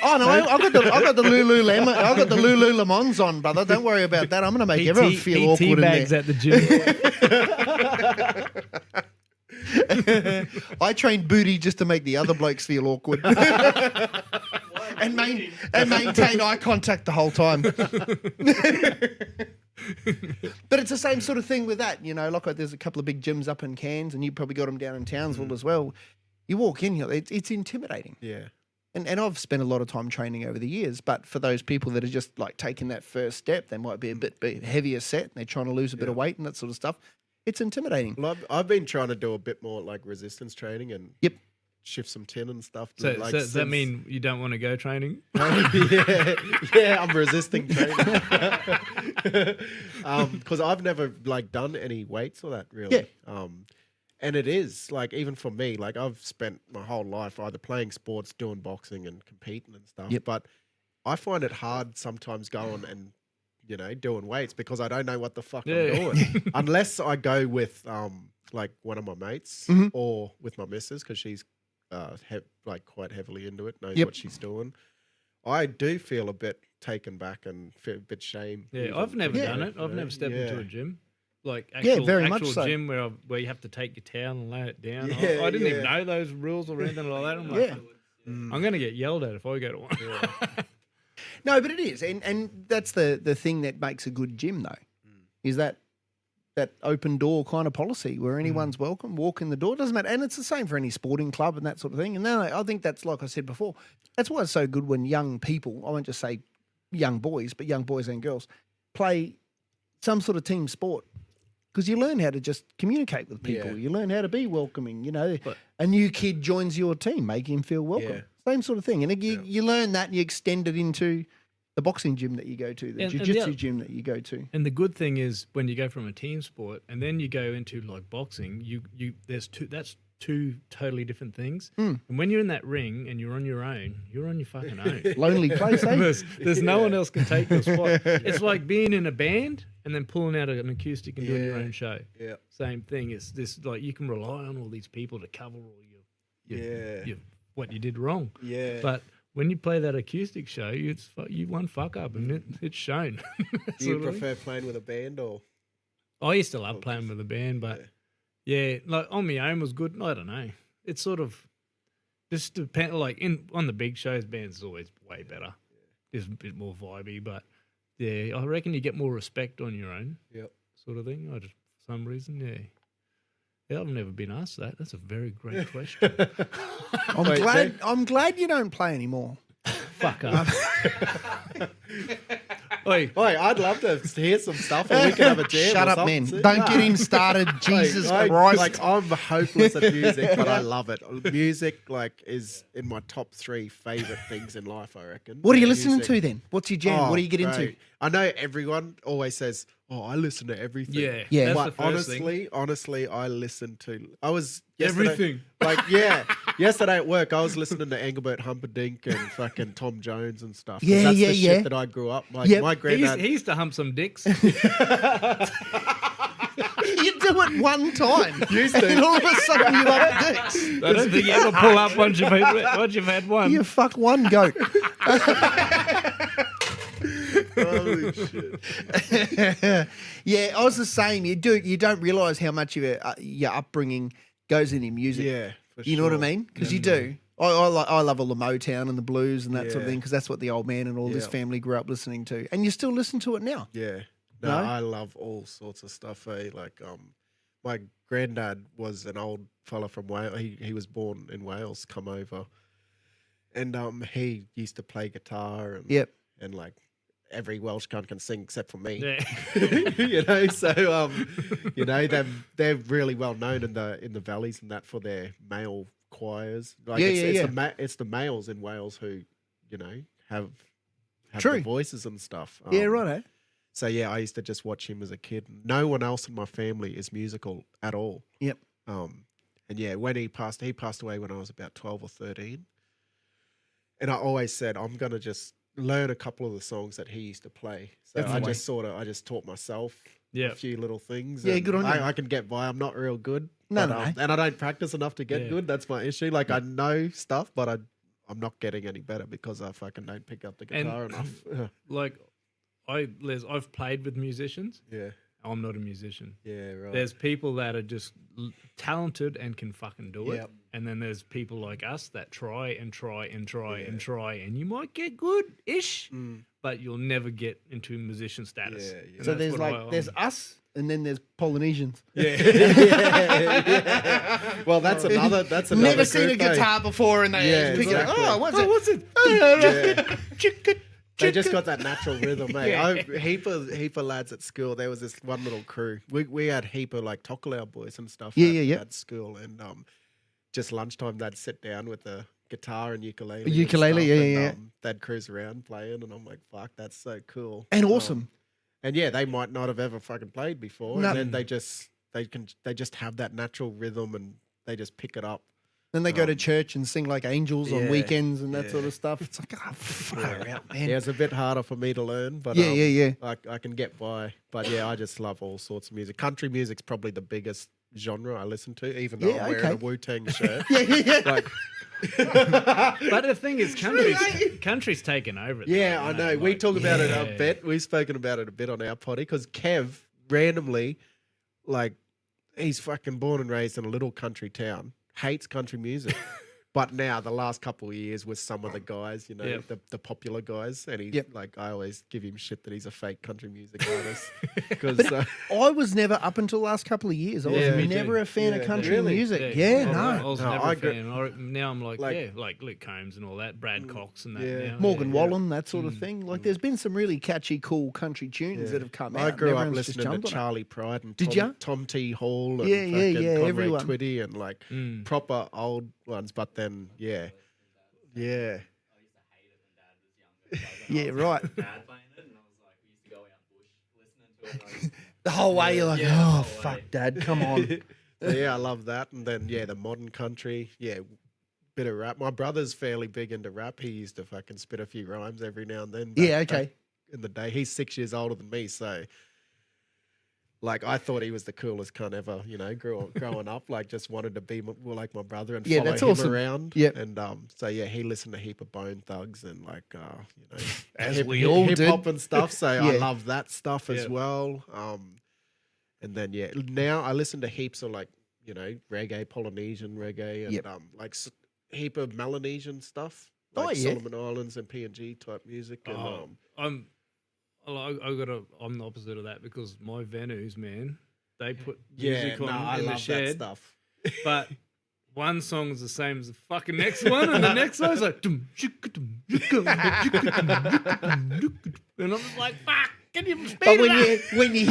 Oh no, I got the Lululemon, I got the Lululemons on, brother. Don't worry about that. I'm going to make everyone feel awkward in bags there. at the gym. I train booty just to make the other blokes feel awkward. and maintain eye contact the whole time. But it's the same sort of thing with that, like there's a couple of big gyms up in Cairns and you probably got them down in Townsville as well. You walk in here, it's intimidating. Yeah. And I've spent a lot of time training over the years, but for those people that are just like taking that first step, they might be a bit heavier set and they're trying to lose a bit of weight and that sort of stuff. It's intimidating. Well, I've been trying to do a bit more like resistance training and Yep. shift some tin and stuff. So, like, does that mean you don't want to go training? yeah, I'm resisting training. Because I've never like done any weights or that really. Yeah. And it is like, even for me, like I've spent my whole life either playing sports, doing boxing and competing and stuff. Yep. But I find it hard sometimes going and, doing weights because I don't know what the fuck I'm doing. Unless I go with like one of my mates or with my missus, because she's like quite heavily into it, knows what she's doing. I do feel a bit taken back and feel a bit shame. Yeah, I've never done it. I've never stepped into a gym. Like very much actual so. gym where you have to take your towel and lay it down. Yeah, I didn't even know those rules or anything like that. I'm like, I'm going to get yelled at if I go to one. No, but it is. And that's the thing that makes a good gym, though, is that open door kind of policy where anyone's welcome, walk in the door, doesn't matter. And it's the same for any sporting club and that sort of thing. And then I think that's, like I said before, that's why it's so good when young people, I won't just say young boys, but young boys and girls, play some sort of team sport. Because you learn how to just communicate with people. Yeah. You learn how to be welcoming. A new kid joins your team, make him feel welcome. Yeah. Same sort of thing. And you learn that and you extend it into the boxing gym that you go to, the jiu-jitsu gym that you go to. And the good thing is when you go from a team sport and then you go into like boxing, that's two totally different things. And when you're in that ring and you're on your fucking own. Lonely place, eh? There's no one else can take your spot. It's like being in a band and then pulling out an acoustic and doing your own show. Yeah. Same thing. It's this, like, you can rely on all these people to cover all your what you did wrong. Yeah. But when you play that acoustic show, you one fuck up and it's shown. Do you prefer playing with a band or? I used to love playing with a band, but like on my own was good. I don't know. It's sort of just depend. Like on the big shows, bands is always way better. Just a bit more vibey, but I reckon you get more respect on your own. Yep. Sort of thing. For some reason, Yeah, I've never been asked that. That's a very great question. I'm glad you don't play anymore. Fuck up. Oi, I'd love to hear some stuff and we can have a jam. Shut up, man. Don't get him started. Jesus Christ. Like, I'm hopeless at music, but I love it. Music, is in my top 3 favourite things in life, I reckon. What are you listening to then? What's your jam? What do you get into? I know everyone always says, I listen to everything. Yeah. But honestly, I listen to. I was everything. Yesterday at work, I was listening to Engelbert Humperdinck and fucking Tom Jones and stuff. Yeah, that's the shit that I grew up. My granddad. He used to hump some dicks. You do it one time, and all of a sudden you love dicks. I don't think you ever pull up once you've had one. You fuck one goat. Holy shit. Yeah, I was the same. You don't realise how much of your upbringing goes in your music. Yeah, you know what I mean? Because you do. I love all the Motown and the blues and that sort of thing because that's what the old man and all his family grew up listening to. And you still listen to it now. Yeah. No, I love all sorts of stuff. My granddad was an old fella from Wales. He was born in Wales, come over. And he used to play guitar and like every Welsh cunt can sing except for me. Yeah. So they're really well known in the valleys and that for their male choirs. It's the males in Wales who, have the voices and stuff. Right. So I used to just watch him as a kid. No one else in my family is musical at all. Yep. And when he passed away when I was about 12 or 13. And I always said, I'm going to just learn a couple of the songs that he used to play. So Definitely. I just taught myself a few little things. Yeah, good on you. I can get by. I'm not real good. No. And I don't practice enough to get good. That's my issue. Like I know stuff, but I'm not getting any better because I fucking don't pick up the guitar enough. Like I've played with musicians. Yeah. I'm not a musician. Yeah, right. There's people that are just talented and can fucking do it. And then there's people like us that try and try and try and try. And you might get good-ish, but you'll never get into musician status. Yeah. So there's us and then there's Polynesians. Yeah. Well, that's another never seen a guitar before and they pick it up. What's it? They just got that natural rhythm, mate. Heap of lads at school. There was this one little crew. We had heap of like Tokelau boys and stuff at school. And just lunchtime, they'd sit down with the guitar and ukulele. They'd cruise around playing. And I'm like, fuck, that's so cool. And awesome. And they might not have ever fucking played before. No. And then they they just have that natural rhythm and they just pick it up. Then they go to church and sing like angels on Yeah, weekends and that yeah. sort of stuff. It's like, oh, far out, man. Yeah, it's a bit harder for me to learn, but Yeah. I can get by. But yeah, I just love all sorts of music. Country music's probably the biggest genre I listen to, even though I'm wearing a Wu-Tang shirt. Yeah. Like, But the thing is, country's taken over. yeah, I know. We talk about it a yeah. bit. We've spoken about it a bit on our potty because Kev randomly, like, he's fucking born and raised in a little country town, hates country music. But now, the last couple of years with some of the guys, you know, Yep. the popular guys, and he's like, I always give him shit that he's a fake country music artist. Because I was never, up until the last couple of years, I was Yeah, me never too. a fan of Yeah, country really? music. I No. was No, never I a agree. fan. Now I'm like, Like- like Luke Combs and all that, Brad Cox and that. Yeah. now. Morgan yeah. Wallen, that sort of thing. Like, there's been some really catchy, cool country tunes that have come out. I and grew up everyone's just listening to jumped on it. Charlie Pride and Did ya? Tom T. Hall and Yeah, fucking Conway everyone. Twitty and like proper old ones. But then, yeah. Yeah, right. Dad playing it, and I was like, we used to go out bush listening to it. The whole way you're like, Yeah, the oh, whole fuck, way. Dad, come on. So, yeah, I love that. And then, yeah, the modern country. Yeah, bit of rap. My brother's fairly big into rap. He used to fucking spit a few rhymes every now and then. Back in the day. He's 6 years older than me. So, like, I thought he was the coolest cunt ever, you know, growing up. Like, just wanted to be like my brother and follow that's him awesome. around. Yep. And so, yeah, he listened to a heap of Bone Thugs and, like, you know, As we all did. hip-hop and stuff. So I Yeah. love that stuff as Yep. well. And then, yeah, now I listen to heaps of, like, you know, reggae, Polynesian reggae, and Yep. like heap of Melanesian stuff, Oh, like yeah. Solomon Islands and PNG type music. And I'm the opposite of that because my Venus, man, they put yeah, music on no, I in the love that shed, stuff. but one song is the same as the fucking next one, and the next one's like, dum, shika, dum, shika, shika, dum, shika, dum, shika, dum. And I'm just like, fuck, can you speed But it up? when you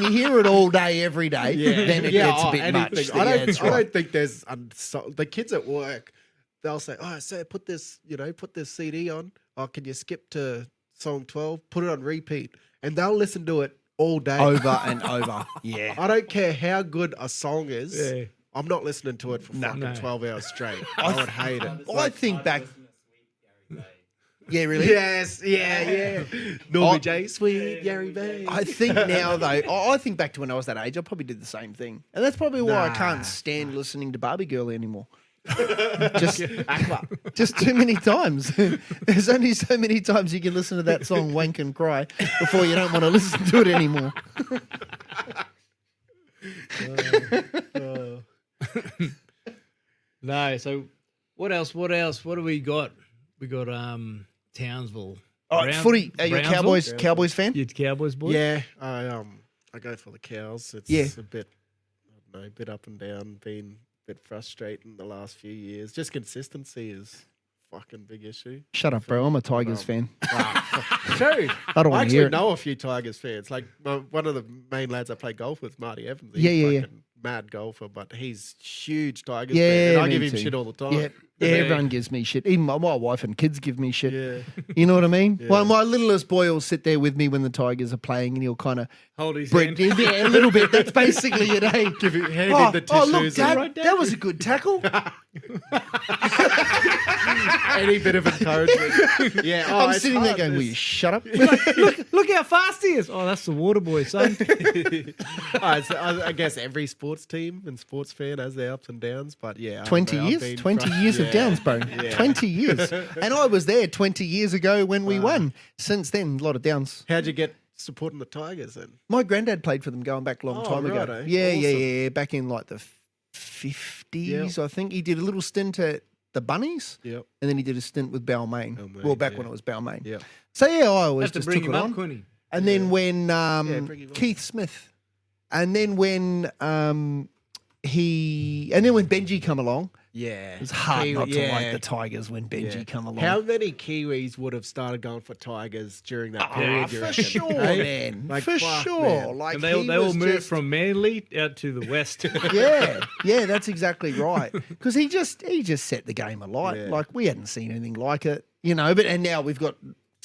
hear it all day, every day, then it gets a bit much. anything. Yeah, I that's don't right. think there's the kids at work. They'll say, "Oh, so put this CD on. Oh, can you skip to song 12? Put it on repeat." And they'll listen to it all day. Over and over. Yeah. I don't care how good a song is. Yeah. I'm not listening to it for fucking No. 12 hours straight. I would hate it. I think back. Listen to Sweet Gary Bay. Yeah, really? Yes, yeah. Normie J, Sweet, Gary Bay. I think now, though, I think back to when I was that age, I probably did the same thing. And that's probably why I can't stand listening to Barbie Girl anymore. Just too many times. There's only so many times you can listen to that song Wank and Cry before you don't want to listen to it anymore. No, so what else? What do we got? We got Townsville. All right, footy. Are you a Cowboys fan? You Cowboys boy? Yeah, I go for the Cows. It's Yeah. a bit, I don't know, a bit up and down, been a bit frustrating the last few years. Just consistency is fucking big issue. Shut up, bro. I'm a Tigers fan. True. I don't I want to actually hear it. know a few Tigers fans. Like one of the main lads I play golf with, Marty Evans. He's Yeah. fucking mad golfer, but he's huge Tigers Yeah, fan. And I me give him too. shit all the time. Yeah, everyone gives me shit. Even my wife and kids give me shit. Yeah. You know what I mean? Yeah. Well, my littlest boy will sit there with me when the Tigers are playing and he'll kind of Hold his break hand. yeah, a little bit. That's basically it, eh? Hand him the tissues. look, and Dad, that was a good tackle. any bit of encouragement. Yeah, I'm it's sitting there hard. going, will There's- you shut up? Look how fast he is. Oh, that's the water boy, son. I guess every sports team and sports fan has their ups and downs, but yeah. I don't 20 know, I've years? been 20 years of yeah. downs, bro. Yeah. 20 years. And I was there 20 years ago when we won. Since then, a lot of downs. How'd you get supporting the Tigers then? My granddad played for them going back a long Oh, time ago. right, eh? Yeah. Awesome. Back in like the 50s, Yep. I think. He did a little stint at the Bunnies. Yep. And then he did a stint with Balmain. Balmain, Well, back yeah. when it was Balmain. Yep. So, yeah, I always Have to just bring took him it up, on. couldn't he? And then when bring him on. Keith Smith, and then when Benji come along, Yeah. it was hard Kiwi- not to like yeah. the Tigers when Benji Yeah. come along. How many Kiwis would have started going for Tigers during that period? you for reckon? sure, Hey? man. Like, for fuck, sure. man. Like And he they all was moved just- from Manly out to the west. yeah, that's exactly right. Because he just set the game alight. Yeah. Like we hadn't seen anything like it, you know. But and now we've got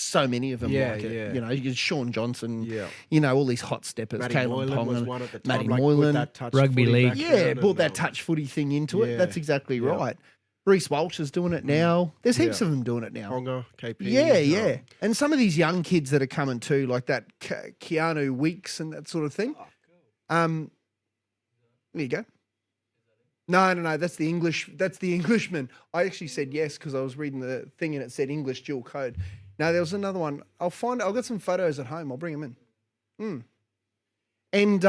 so many of them Yeah, like it. yeah. You know, you get Sean Johnson. Yeah. You know, all these hot steppers. Matty Kalen Moylan was Ponga, one at the Matty time. Like, Moylan. put that touch Rugby footy league. back Yeah, down brought and, that touch footy thing into it. yeah, That's exactly yeah. right. Reece Walsh is doing it now. There's heaps Yeah. of them doing it now. Ponga, KP. Yeah, yeah. And some of these young kids that are coming too, like that Keanu Weeks and that sort of thing. There you go. No. That's the English. That's the Englishman. I actually said yes because I was reading the thing and it said English dual code. No, there was another one. I'll got some photos at home. I'll bring them in. And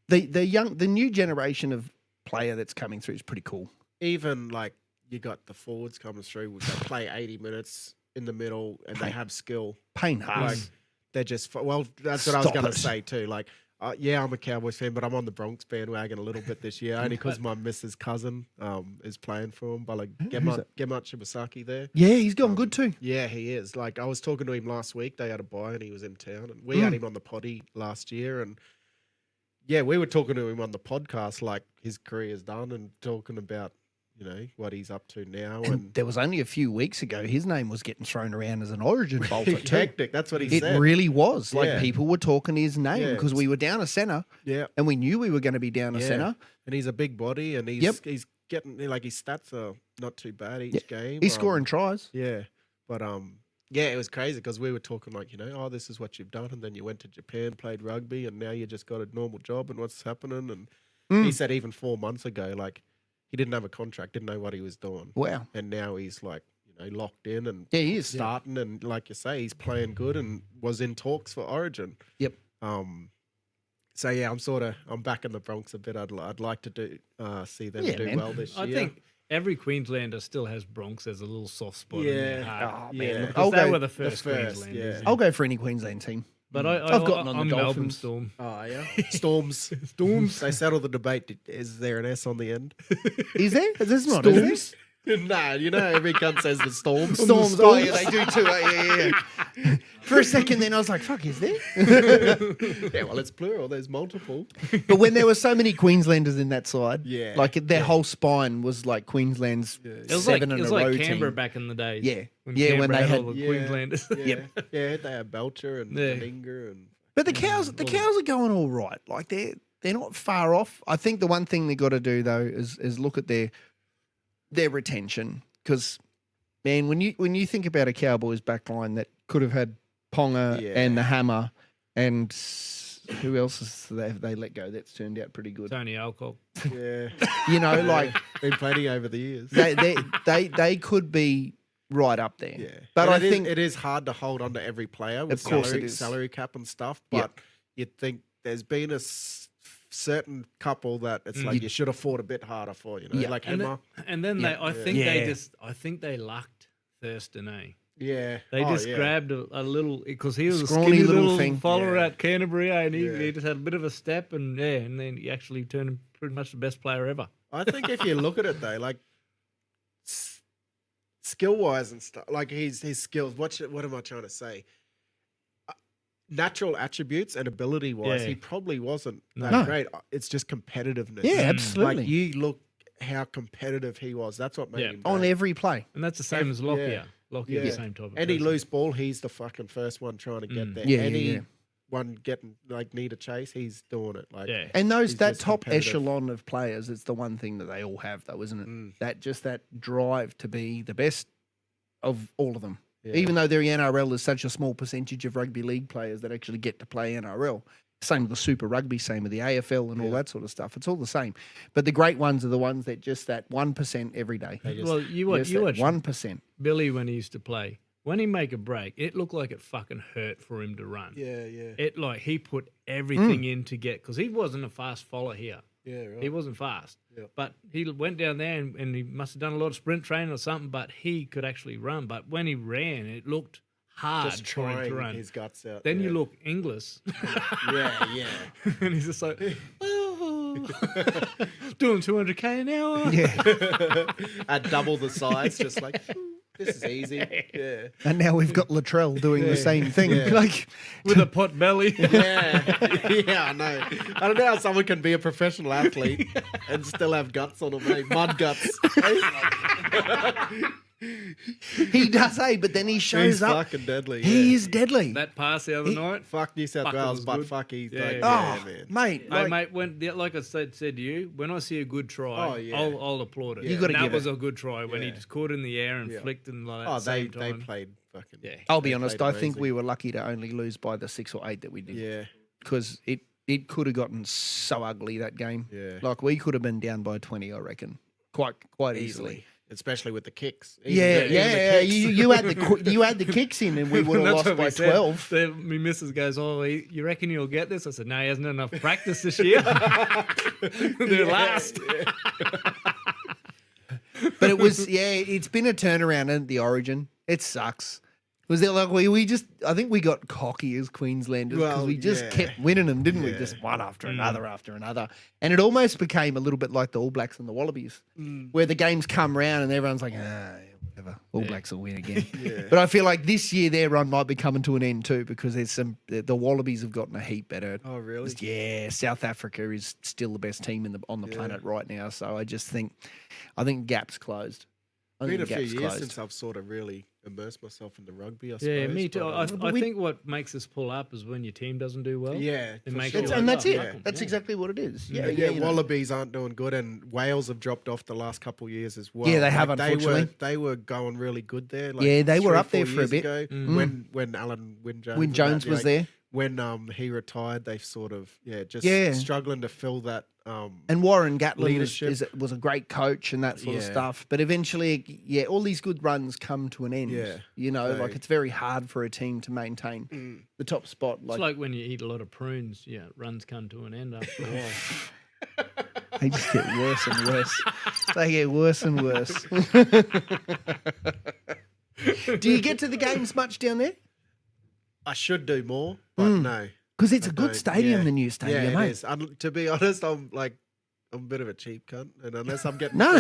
the new generation of player that's coming through is pretty cool. Even like you got the forwards coming through, they play 80 minutes in the middle and they have skill. Payne Haas. Like they're just well. That's what I was Stop going it. to say too. Like, yeah, I'm a Cowboys fan, but I'm on the Bronx bandwagon a little bit this year, only because my missus' cousin is playing for him. But like Gemma Shibasaki there. Yeah, he's gone good too. Yeah, he is. Like I was talking to him last week. They had a bye and he was in town, and we had him on the potty last year, and yeah, we were talking to him on the podcast, like his career's done, and talking about what he's up to now. And there was only a few weeks ago, his name was getting thrown around as an Origin bolter too. Hectic. That's what he It said. really was. Like Yeah. people were talking his name Yeah. because we were down a centre, Yeah, and we knew we were going to be down a centre. and he's a big body, and he's getting like his stats are not too bad each game. He's scoring tries. Yeah, but yeah, it was crazy because we were talking like oh, this is what you've done, and then you went to Japan, played rugby, and now you just got a normal job, and what's happening? And he said even 4 months ago, like he didn't have a contract, didn't know what he was doing, Wow. and now he's like locked in and Yeah, he is. starting, and like you say, he's playing good and was in talks for Origin. Yep. So yeah, I'm back in the Bronx a bit. I'd like to see them do man. well this year. I think every Queenslander still has Bronx as a little soft spot in their heart. Oh, man, Yeah. look, Because I'll they go- were the first first, Queenslanders. yeah. I'll go for any Queensland team. But I've gotten on the I'm Melbourne Dolphins. Storm. Oh yeah, Storms. Storms. They settled the debate. Is there an S on the end? Is there? There's not. Is there? Storms. Nah, every cunt says the Storms. Storms. Oh, yeah, they do too. Yeah. For a second, then I was like, "Fuck, is there?" Yeah, well, it's plural. There's multiple. But when there were so many Queenslanders in that side, Yeah. like their whole spine was like Queensland's It was like, seven in it was a row like Canberra team. back in the days. Yeah. When Yeah, when Canberra they had had- all the Yeah. Queenslanders. Yeah, yeah. They have Belcher and Yeah. Meninga and But the cows are going all right. Like they're not far off. I think the one thing they got to do though is look at their retention, because man, when you think about a Cowboys backline that could have had Ponga Yeah. and the Hammer and who else have they let go that's turned out pretty good. Tony Alcock. yeah. Like Been plenty over the years. they could be right up there. Yeah, But and I think it is hard to hold on to every player with Of course it is. salary cap and stuff. Yeah. But you'd think there's been a certain couple that it's like you should have fought a bit harder for. Yeah. Like And Emma. then they, I think Yeah. I think they lucked Thurston, eh? Yeah, They Oh, just yeah. grabbed a little, because he was a Scrawny skinny little little thing. follower Yeah. out Canterbury, eh? And Yeah. he just had a bit of a step, and then he actually turned him pretty much the best player ever. I think if you look at it though, like skill wise and stuff, like his skills. What am I trying to say? Natural attributes and ability wise, Yeah. he probably wasn't that No. great. It's just competitiveness. yeah, absolutely. Like you look how competitive he was. That's what made Yeah. him on great. every play. And that's the same as Lockyer. Lockyer's Yeah. the same type of Any person. loose ball, he's the fucking first one trying to get there. Yeah, yeah, Any yeah. one getting need a chase, he's doing it. Like Yeah. And He's that just top competitive. echelon of players, it's the one thing that they all have, though, isn't it? Mm. That drive to be the best of all of them. Yeah. Even though their NRL is such a small percentage of rugby league players that actually get to play NRL. Same with the Super Rugby, same with the AFL and all that sort of stuff. It's all the same. But the great ones are the ones that just that 1% every day. They just- Well, you watch 1%. Billy when he used to play. When he make a break, it looked like it fucking hurt for him to run. yeah, yeah, It like he put everything in to get, because he wasn't a fast follower here. yeah. Right. He wasn't fast. Yeah. But he went down there and he must have done a lot of sprint training or something, but he could actually run. But when he ran, it looked hard just for him trying to run. his guts out. Then you yeah. look English, yeah, yeah. and he's just like, oh, doing 200k an hour. Yeah. At double the size, just like this is easy. Yeah, And now we've got Latrell doing the same thing. Yeah. Like, With a pot belly. yeah, yeah. I know. I don't know how someone can be a professional athlete and still have guts on them, mate. Mud guts. He does, but then he shows He's up. fucking deadly. He yeah. is deadly. That pass the other night. Fuck New South Fuck, it Wales, was but good. fuck he's Yeah, like, yeah. Oh, man. mate. Hey, Like, mate, like I said to you, when I see a good try, Oh, yeah. I'll applaud it. You gotta And that give was it. a good try when he Yeah. just caught in the air and Yeah. flicked and like that Oh, at the they same time. played fucking. Yeah. I'll be they honest, played I think amazing. we were lucky to only lose by the 6 or 8 that we did. Yeah, Because it could have gotten so ugly, that game. yeah. Like, we could have been down by 20, I reckon. Quite easily. Especially with the kicks. Yeah, Even the kicks. You had the kicks in, and we would have That's lost what we by said. 12. My missus goes, "Oh, you reckon you'll get this?" I said, "No, he hasn't enough practice this year." They're last. But it was, it's been a turnaround at the Origin. It sucks. Was it like I think we got cocky as Queenslanders because Well, we just yeah. kept winning them, didn't we? Yeah. Just one after another after another. And it almost became a little bit like the All Blacks and the Wallabies, where the games come round and everyone's like, whatever, All Blacks will win again. But I feel like this year their run might be coming to an end too, because the Wallabies have gotten a heap better. Oh, really? Yeah, South Africa is still the best team on the planet right now. So I think gap's closed. I It's been a think few gap's years closed. since I've sort of really immersed myself in the rugby, I suppose. Yeah, me too. but, I think what makes us pull up is when your team doesn't do well. yeah, It for makes sure. you And that's Oh, it. fuck 'em, That's yeah. exactly what it is. Yeah, Yeah, you know. Wallabies aren't doing good, and Wales have dropped off the last couple of years as well. Yeah, they have, Like, unfortunately. They were going really good there. Like Yeah, they were 3 or up there 4 for a years bit. ago, when Alan Wynne-Jones When Jones was there. When he retired, they sort of Yeah. struggling to fill that. And Warren Gatlin Leadership. was a great coach and that sort of Yeah. stuff. But eventually, all these good runs come to an end. Yeah. You know, So- like it's very hard for a team to maintain the top spot. It's like when you eat a lot of prunes, runs come to an end after a while. They just get worse and worse. They get worse and worse. Do you get to the games much down there? I should do more, but no. Because it's I a good don't. stadium, Yeah. the new stadium, Yeah, it mate. is. To be honest, I'm a bit of a cheap cunt, and unless I'm getting No.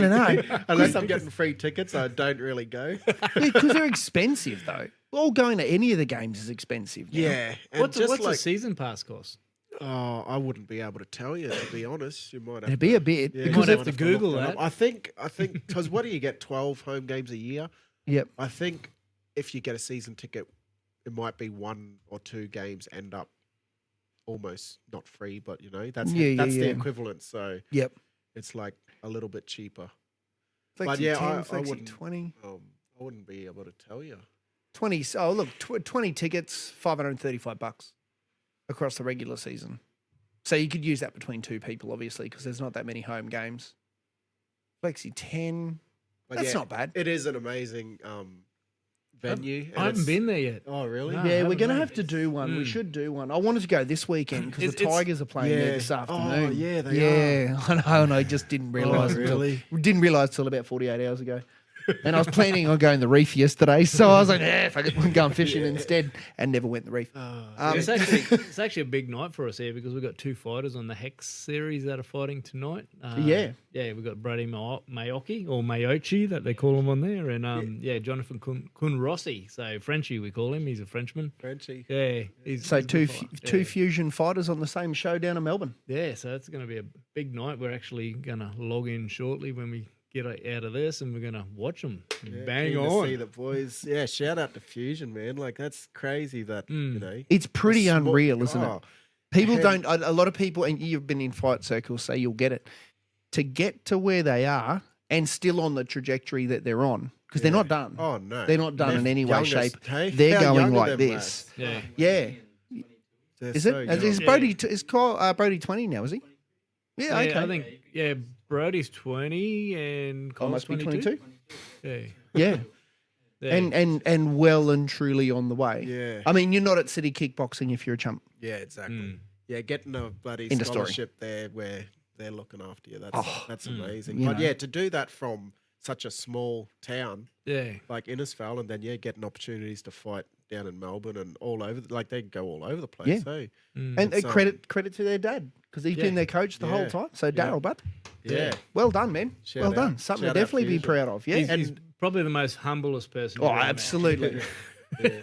unless I'm getting free tickets, I don't really go. Because they're expensive, though. All going to any of the games is expensive. now. Yeah, and What's just a like season pass cost? oh, I wouldn't be able to tell you. To be honest, you might have It'd be a bit. yeah, because might have might to look Google up. that. I think because what do you get? 12 home games a year. Yep. I think if you get a season ticket, it might be 1 or 2 games end up almost not free, but that's Yeah, that's the yeah. equivalent. So Yep. it's like a little bit cheaper. Flexi But yeah, 10, I Flexi wouldn't- 20. I wouldn't be able to tell you. 20. Oh, look, 20 tickets, $535 across the regular season. So you could use that between 2 people, obviously, because there's not that many home games. Flexi 10. But That's yeah, not bad. It is an amazing venue. and I haven't it's- been there yet. Oh, really? No. Yeah, we're haven't going to they? have to do one. We should do one. I wanted to go this weekend because the It's- Tigers are playing there this Yeah. afternoon. Oh, yeah, they Yeah, I know, and I just didn't realise really? didn't realise till about 48 hours ago. And I was planning on going the reef yesterday, so I was like, if I could go fishing instead, and never went the reef. It's actually a big night for us here because we've got 2 fighters on the Hex series that are fighting tonight. Yeah. We've got Brady Mayoki or Mayochi that they call him on there, and Jonathan Kun Rossi. So Frenchie we call him. He's a Frenchman. Frenchie. Yeah, he's So he's a good fighter. two Yeah. fusion fighters on the same show down in Melbourne. Yeah, so it's going to be a big night. We're actually going to log in shortly when we get out of this, and we're going to watch them. Yeah, Bang keen to on. see the boys. Yeah, shout out to Fusion, man. Like that's crazy that It's pretty a small- unreal, isn't it? oh, People and- don't. A lot of people, and you've been in fight circles, say you'll get it. To get to where they are and still on the trajectory that they're on, because they're not done. Oh no, They're not done They're in any way, youngest, shape. hey? They're How going young are like them this. lads? Yeah. Yeah. They're Is so it? young. Is Yeah. Brody? Is Brody 20 now? Is he? Yeah. Okay. I think Brody's 20 and I Cole's must be 22. 22. Yeah. Yeah. And well and truly on the way. Yeah. I mean, you're not at City Kickboxing if you're a chump. Yeah, exactly. Yeah, getting a bloody End of story. scholarship there where they're looking after you. That's amazing. You But know. yeah, to do that from such a small town Yeah. like Innisfail, and then getting opportunities to fight down in Melbourne and all over. Like they go all over the place. Yeah. Hey? And It's, credit to their dad because he's been Yeah. their coach the whole Yeah. time. So Daryl, bud, Yeah. well done, man. Shout well out. done. Something Shout to out definitely be Fusion. proud of. Yeah. He's probably the most humblest person. Oh, you've ever met. absolutely.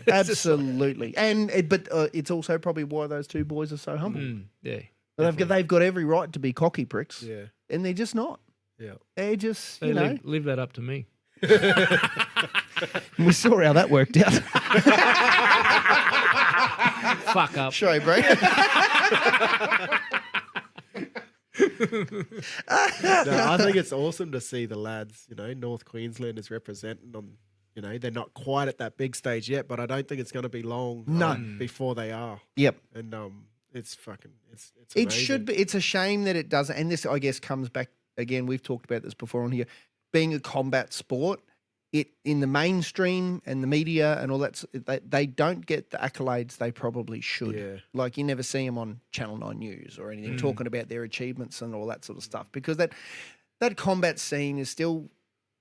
Absolutely. And but it's also probably why those 2 boys are so humble. Yeah. They've got every right to be cocky pricks, Yeah. and they're just not. Yeah. They're just, They you know. leave that up to me. We saw how that worked out. Fuck up. Show, bro. No, I think it's awesome to see the lads, North Queensland is representing them. They're not quite at that big stage yet, but I don't think it's going to be long before they are. Yep. And it's it's It amazing. should be. It's a shame that it doesn't. And this, I guess, comes back again. We've talked about this before on here. Being a combat sport, it in the mainstream and the media and all that, they don't get the accolades they probably should. Yeah. Like you never see them on Channel 9 News or anything talking about their achievements and all that sort of stuff because that combat scene is still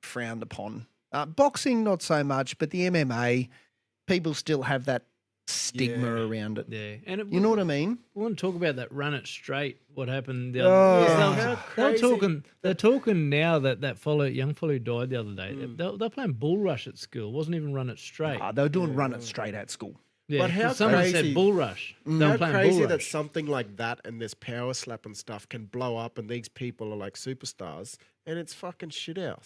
frowned upon. Boxing, not so much, but the MMA, people still have that stigma around it. Yeah, and You know what I mean? We want to talk about that run it straight. What happened the Oh. other? Yeah, how They're crazy. They're talking now that young fellow who died the other day. They're playing bull rush at school. It wasn't even run it straight. They were doing run it straight at school. Yeah, But how someone crazy- said bull rush. They How were playing crazy bull that rush. something like that and this power slap and stuff can blow up and these people are like superstars and it's fucking shit house.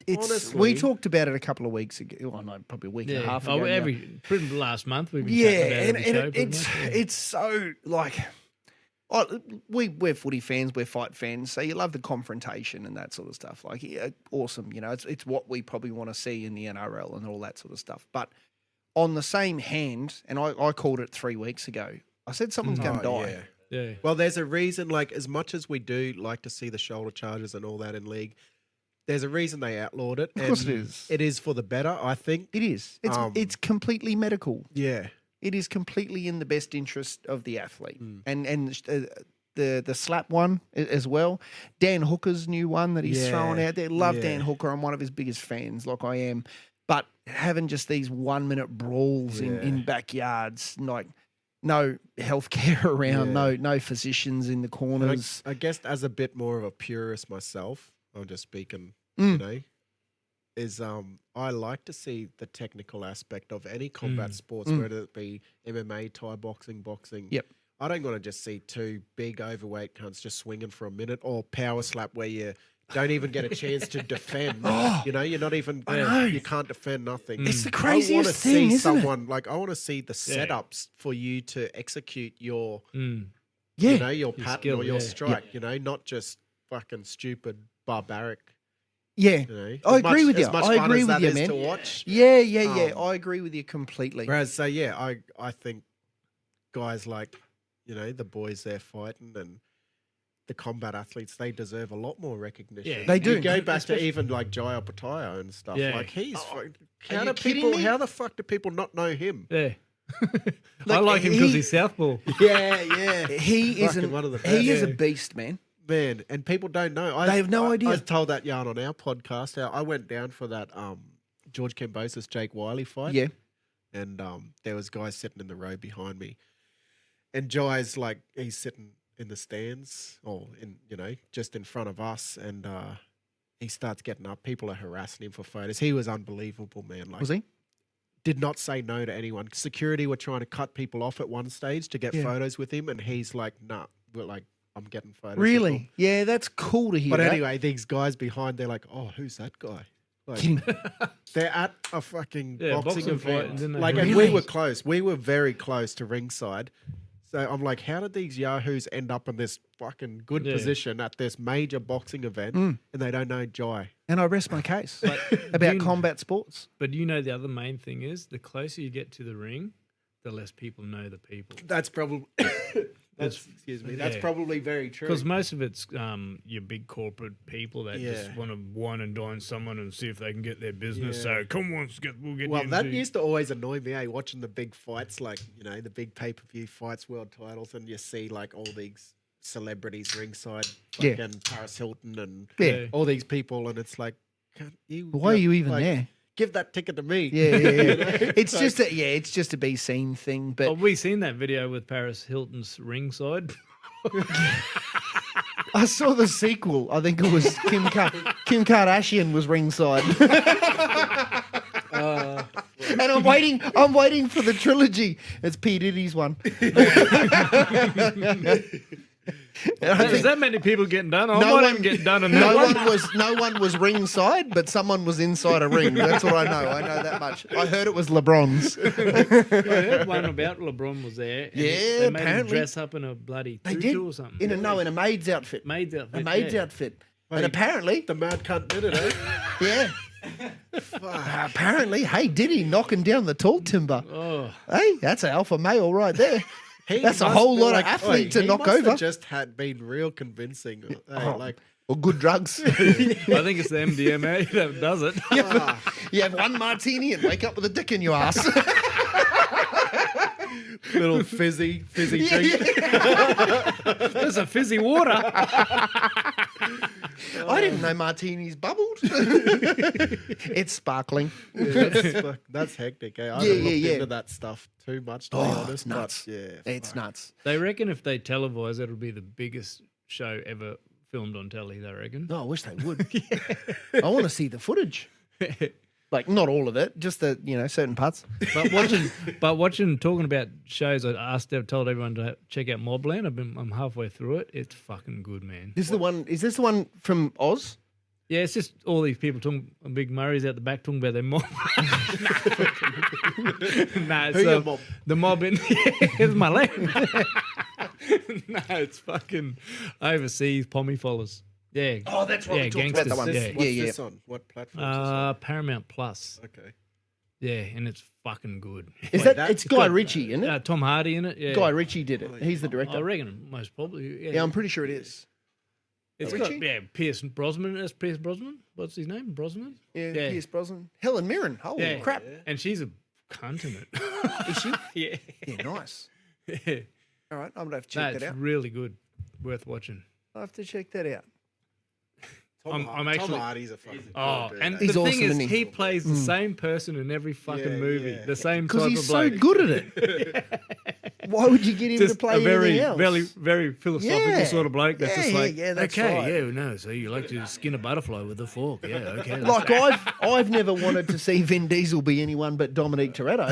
It's Honestly. we talked about it a couple of weeks ago. Oh no, probably a week and a Yeah, half ago. now. pretty last month we've been Yeah, chatting about and, it. and on the show, it's pretty much, yeah. it's so like we're footy fans, we're fight fans, so you love the confrontation and that sort of stuff. Like, yeah, awesome, it's what we probably want to see in the NRL and all that sort of stuff. But on the same hand, and I called it 3 weeks ago, I said someone's going to die. Yeah. Well, there's a reason, like, as much as we do like to see the shoulder charges and all that in league, there's a reason they outlawed it. Of course and it is. It is for the better, I think. It is. It's completely medical. Yeah. It is completely in the best interest of the athlete. And the slap one as well. Dan Hooker's new one that he's Yeah, throwing out there. Love yeah. Dan Hooker. I'm one of his biggest fans, like I am. But having just these 1 minute brawls in backyards, like no healthcare around, Yeah. no physicians in the And corners. I guess as a bit more of a purist myself, I'm just speaking, is I like to see the technical aspect of any combat sports, whether it be MMA, Thai boxing. Yep. I don't want to just see two big overweight cunts just swinging for a minute or power slap where you don't even get a chance to defend. You're not even you can't defend nothing. It's the I craziest want to thing, see isn't it? someone like I want to see the setups for you to execute your Yeah. your pattern skill, or your yeah. strike, not just fucking stupid barbaric. Yeah. I agree with you. As much I fun agree as with that you, is man. to watch. Yeah. I agree with you completely. Whereas, so yeah, I think guys like the boys there fighting and the combat athletes, they deserve a lot more recognition. Yeah, They do. You go back to even like Jaya Pataya and stuff. Yeah. Like he's are you kidding me? how the fuck do people not know him? Yeah. I Like, like him because he- he's southpaw. Yeah. He is Fucking one of the he is a best. beast, man. Man, and people don't know. They have no idea. I told that yarn on our podcast. How I went down for that George Kambosos Jake Wiley fight. Yeah. And there was guys sitting in the row behind me, and Jai's like he's sitting in the stands or in just in front of us, and he starts getting up. People are harassing him for photos. He was unbelievable, man. Like Was he? did not say no to anyone. Security were trying to cut people off at one stage to get Yeah. photos with him, and he's like, "Nah, we're like, I'm getting photos." with Really? them." Yeah, that's cool to hear. But that. anyway, these guys behind, they're like, "Oh, who's that guy?" Like, they're at a fucking Yeah, boxing boxing fight, event. didn't they? Like, and Really? we were close. We were very close to ringside. So I'm like, how did these yahoos end up in this fucking good Yeah. position at this major boxing event and they don't know Jai? And I rest my case about you- combat sports. But the other main thing is the closer you get to the ring, the less people know the people. That's probably That's- excuse me. That's yeah. probably very true. Because most of it's your big corporate people that Yeah. just want to wine and dine someone and see if they can get their business. Yeah. So come on, we'll get Well, you that into- used to always annoy me, watching the big fights, like, the big pay-per-view fights, world titles, and you see, like, all these celebrities ringside, Yeah. fucking Paris Hilton and Yeah. all these people, and it's like, can't you... Why are you even like, there? Give that ticket to me. Yeah. You know? It's Like, just it's just a be seen thing. But Have we seen that video with Paris Hilton's ringside? I saw the sequel. I think it was Kim Kardashian was ringside. And I'm waiting for the trilogy. It's P. Diddy's one. And I There's think that many people getting done. I no might one- even get done in no that one. one was ringside, but someone was inside a ring. That's what I know. I know that much. I heard it was LeBron's. I heard one about LeBron was there. And Yeah, they made him apparently. dress up in a bloody They tutu did or something. in a maid's outfit. Maid's outfit. A maid's yeah. outfit. And apparently, The mad cunt did it, eh? yeah. Apparently, hey, did he knocking down the tall timber? Oh, Hey, that's an alpha male right there. He That's a must whole be lot of like- athlete to he knock must have over. just had been real convincing. Like, Or good drugs. I think it's the MDMA that does it. You have one martini and wake up with a dick in your ass. little fizzy drink. There's a fizzy water. I didn't know martinis bubbled. It's sparkling. That's hectic. Eh? I Yeah, haven't looked yeah. into that stuff too much, to be Oh, honest. it's nuts. But, yeah, It's fuck. nuts. They reckon if they televise, it'll be the biggest show ever filmed on telly. They reckon. No, I wish they would. I want to see the footage. Like, not all of it, just the, certain parts. But watching, talking about shows, I told everyone to check out Mobland. I'm halfway through it. It's fucking good, man. Is this the one from Oz? Yeah, it's just all these people talking. Big Murray's out the back talking about their mob. Nah, it's Who your mob? the mob in. It's my land. No, it's fucking overseas pommy followers. Yeah. Oh, that's right. Yeah, We talked about gangsters. that one. Yeah. What's Yeah. this on? What platform is this on? Paramount Plus. Okay. Yeah, and it's fucking good. Is Wait, it's Guy Ritchie, isn't it? Tom Hardy in it. Yeah. Guy Ritchie did it. He's the I director. reckon most probably. Yeah, Yeah, I'm pretty sure it is. it's Ritchie? got Pierce Brosnan. That's Pierce Brosnan. What's his name? Brosnan. Yeah, Yeah. Pierce Brosnan. Helen Mirren. Holy Yeah. crap. And she's a cunt in it. Is she? Yeah. Yeah, nice. Yeah. All right, I'm going to have to No, check it's that out. really good. Worth watching. I'll have to check that out. I'm Tom actually- Hardy's a fucking Oh, good dude, and eh? He's the awesome, thing is, isn't he? he plays the same person in every fucking Yeah, movie. yeah. The same type Because of he's so bloke. good at it. Why would you get him to Just play a very, anything else? very, very philosophical Yeah. sort of bloke. That's Yeah, just yeah, like, yeah, that's okay, right. yeah, no. So you like to skin a butterfly with a fork? Yeah, okay. Like I've never wanted to see Vin Diesel be anyone but Dominic Toretto.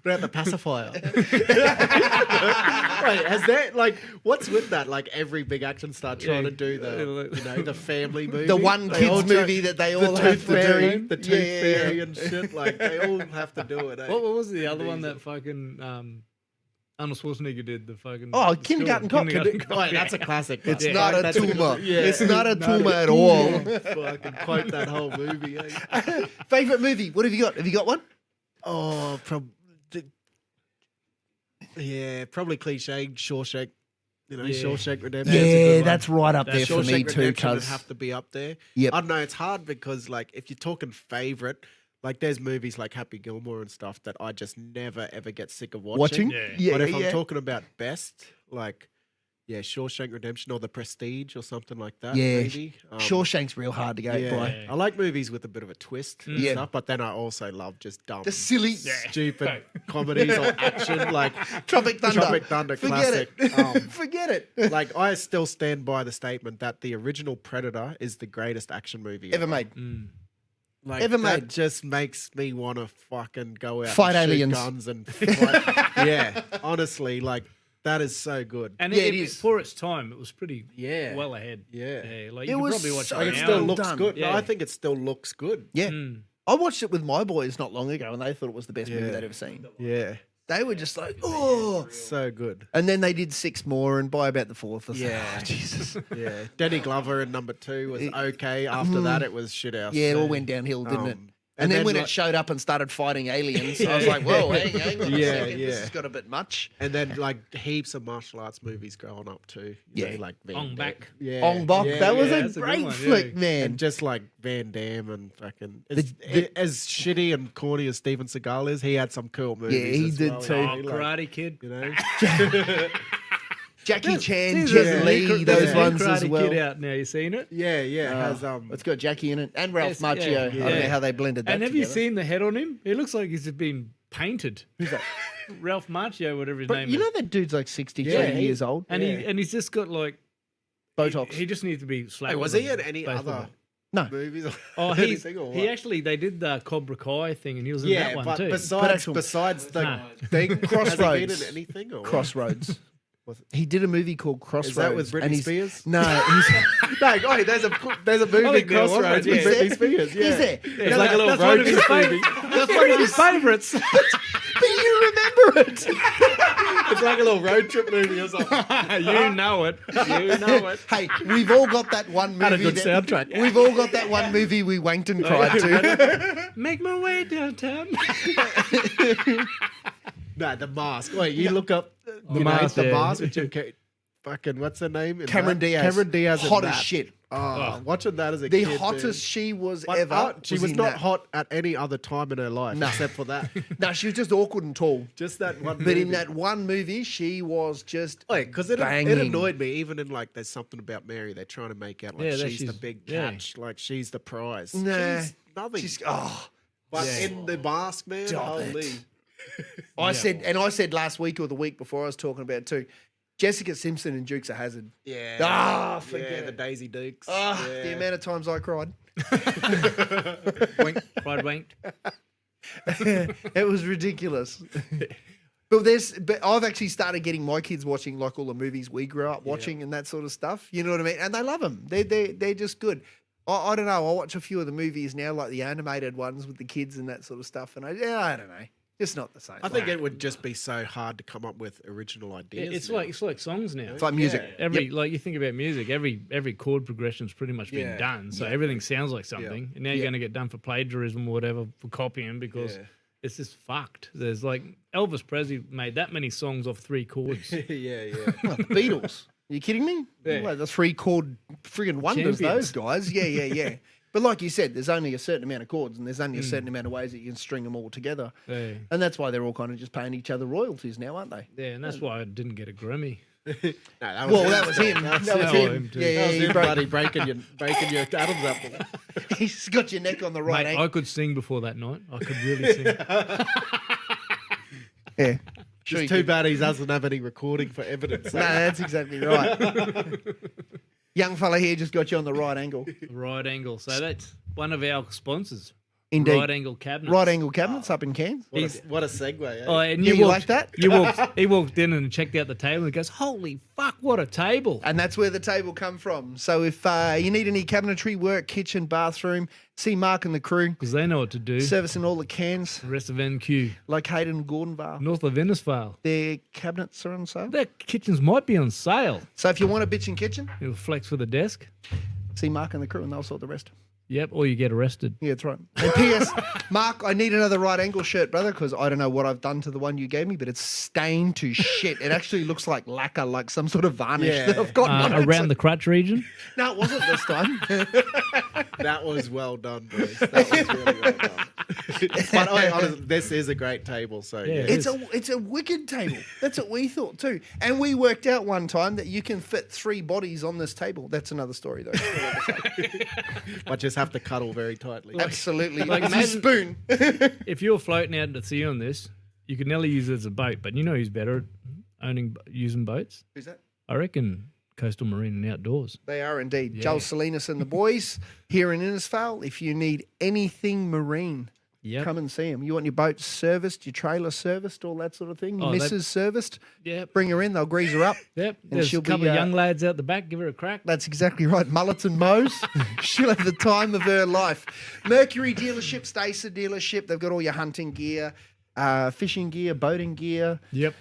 Without the pacifier. Wait, has that what's with that? Like every big action star trying to do the family movie, The one They all kids try- movie that they the all have tooth to do. fairy, the tooth Yeah. fairy and shit. Like they all have to do it. Eh? What was the other one that fucking Arnold Schwarzenegger did? The fucking Oh, Kindergarten Cop. Wait, that's a classic. It's Yeah. not a That's tumor. yeah. It's not a tumor at all. Fucking quote that whole movie. Eh? Favorite movie? What have you got? Have you got one? Oh, probably cliche. Shawshank. Shawshank Redemption. Yeah, that's right up there That's for me Shawshank too, Redemption would cuz. have to be up there. Yep. I don't know. It's hard because, if you're talking favorite, there's movies like Happy Gilmore and stuff that I just never ever get sick of watching. Yeah. But if I'm talking about best, Shawshank Redemption or The Prestige or something like that. Yeah, maybe. Shawshank's real hard to go Yeah, by. I like movies with a bit of a twist and Yeah. stuff, but then I also love just dumb, The silly stupid comedies or action Tropic Thunder. Tropic Thunder Forget classic. it. Forget it. I still stand by the statement that the original Predator is the greatest action movie Ever made. Ever that made. just makes me want to fucking go out Fight and shoot aliens. guns and fight. Yeah, honestly, that is so good. And Yeah, it it is. for its time, it was pretty Yeah. well ahead. Yeah. Like It you could was probably watch so it Like, it now. still well looks done. good. No, Yeah. I think it still looks good. Yeah. Mm. I watched it with my boys not long ago and they thought it was the best movie Yeah. they'd ever seen. Yeah, They were just like, oh. so good. And then they did 6 more, and by about the 4th, I was Yeah. like, oh, Jesus. Yeah, Danny Glover in number 2 was okay. After that, it was shit house. Yeah, it all went downhill, didn't it? Um, And then when like- it showed up and started fighting aliens, I was like, whoa, hang on a Yeah, second. This yeah. has got a bit much. And then heaps of martial arts movies growing up too. Yeah. Like Van Ong Damme. Bak. Yeah, Ong Bak, yeah, that was yeah. a that's a good great one, flick, yeah. man. And just like Van Damme and fucking The- as shitty and corny as Steven Seagal is, he had some cool movies. he as did well, too. you Oh, know, Karate Kid. You know, Jackie Chan, See, Jet there's a Li, new those new ones Karate as well. Kid out now. You seen it? yeah, it has It's got Jackie in it and Ralph Yes, Macchio. yeah, I don't know yeah. how they blended that And have together. you seen the head on him? It looks like he's just been painted. Who's that? Ralph Macchio, whatever his But name you is. know that dude's like 63 Yeah, he- years old. and Yeah. he's just got like Botox. He just needs to be slapped. Hey, was with he them, in any both of other them. No. movies? Or Oh, anything, or he what? actually they did the Cobra Kai thing, and he was in Yeah, that one but too. besides actual- besides the Nah. thing, has he been in Crossroads. anything? Or what? Crossroads. He did a movie called Crossroads. Is that with and Britney he's- Spears? No, he's, No, oh, there's a movie think called there Crossroads was. with He's there. Britney Spears. Yeah. He's there. Yeah, It's like a little that's one road of his trip movie. That's one of his favourites. But you remember it. It's like a little road trip movie or something. You know it. You know it. Hey, we've all got that one movie. Had a good that- soundtrack. We've all got that one movie we wanked and cried to. Make my way downtown. No, The Mask. Wait, you look up The Mask, The yeah. Mask with Jim Carrey. Fucking, what's her name? in Cameron that? Diaz. Cameron Diaz. in Hot as that. shit. Oh, watching that as a The kid. hottest dude. she was But, ever. she was in not that. hot at any other time in her life No. except for that. No, she was just awkward and tall. Just that one But movie. in that one movie, she was just because it banging. annoyed me. Even in like, there's something about Mary. They're trying to make out like Yeah, that she's the she's- big yeah. catch, like she's the prize. Nah, she's nothing. she's oh. but Yeah. in The Mask, man, Stop it. holy. I said last week or the week before I was talking about it too. Jessica Simpson and Dukes of Hazzard. Yeah. Ah, forget the it. Daisy Dukes. Ah, yeah. the amount of times I cried. Wink. Pride winked. It was ridiculous. But I've actually started getting my kids watching like all the movies we grew up watching and that sort of stuff. You know what I mean? And they love them. They're just good. I don't know. I watch a few of the movies now, like the animated ones with the kids and that sort of stuff. And I don't know. Just not the same. I think it would just be so hard to come up with original ideas. It's now. like songs now. it's like music. Every like you think about music, every chord progression's pretty much been Yeah. done. So everything sounds like something. And now you're going to get done for plagiarism or whatever for copying because Yeah. it's just fucked. There's like Elvis Presley made that many songs off 3 chords. yeah. Well, the Beatles. Are you kidding me? Yeah. Well, the 3 chord friggin' wonders, Champions. those guys. Yeah. But like you said, there's only a certain amount of chords and there's only a certain amount of ways that you can string them all together. Yeah. And that's why they're all kind of just paying each other royalties now, aren't they? Yeah, and that's why I didn't get a Grammy. No, that Well, that was him. That was Oh, him. him too. Yeah, That was he him, broke- buddy, breaking your atoms up. he's got your neck on the right Mate, angle. I could sing before that night. I could really sing. Yeah. Sure It's you too could. bad he doesn't have any recording for evidence. No, that's exactly right. Young fella here just got you on the right angle. Right angle. So that's one of our sponsors. Indeed. Right angle cabinets. Right angle cabinets up in Cairns. What a segue, eh? Oh, and Yeah, you like that? He walked in and checked out the table and goes, "Holy fuck, what a table!" And that's where the table come from. So if you need any cabinetry work, kitchen, bathroom, see Mark and the crew Because they know what to do. servicing all the cans The rest of NQ, located in Gordonvale. north of Innisfail. Their cabinets are on sale. Their kitchens might be on sale. So if you want a bitchin' kitchen, It'll flex for the desk. see Mark and the crew and they'll sort the rest. Yep, or you get arrested. Yeah, that's right. And P.S. Mark, I need another right angle shirt, brother, because I don't know what I've done to the one you gave me, but it's stained to shit. It actually looks like lacquer, like some sort of varnish Yeah. that I've got on it. Around the crutch region. No, it wasn't this time. That was well done, boys. That was really well done. But honestly, this is a great table. So Yeah. yeah. It's a wicked table. That's what we thought too. And we worked out one time that you can fit 3 bodies on this table. That's another story though. But just have to cuddle very tightly. Absolutely. Like, It's a imagine- spoon. If you're floating out to sea on this, you could nearly use it as a boat. But you know who's better at using boats? Who's that? I reckon Coastal Marine and Outdoors. They are indeed. Yeah. Joel Salinas and the boys here in Innisfail. If you need anything marine, Yep. come and see them. You want your boat serviced, your trailer serviced, all that sort of thing. Your Oh, they- missus serviced. Yep. Bring her in. They'll grease her up. Yep. There's she'll a couple be, of young lads out the back. Give her a crack. That's exactly right. Mullets and mows. She'll have the time of her life. Mercury dealership, Stacer dealership. They've got all your hunting gear, fishing gear, boating gear, Yep.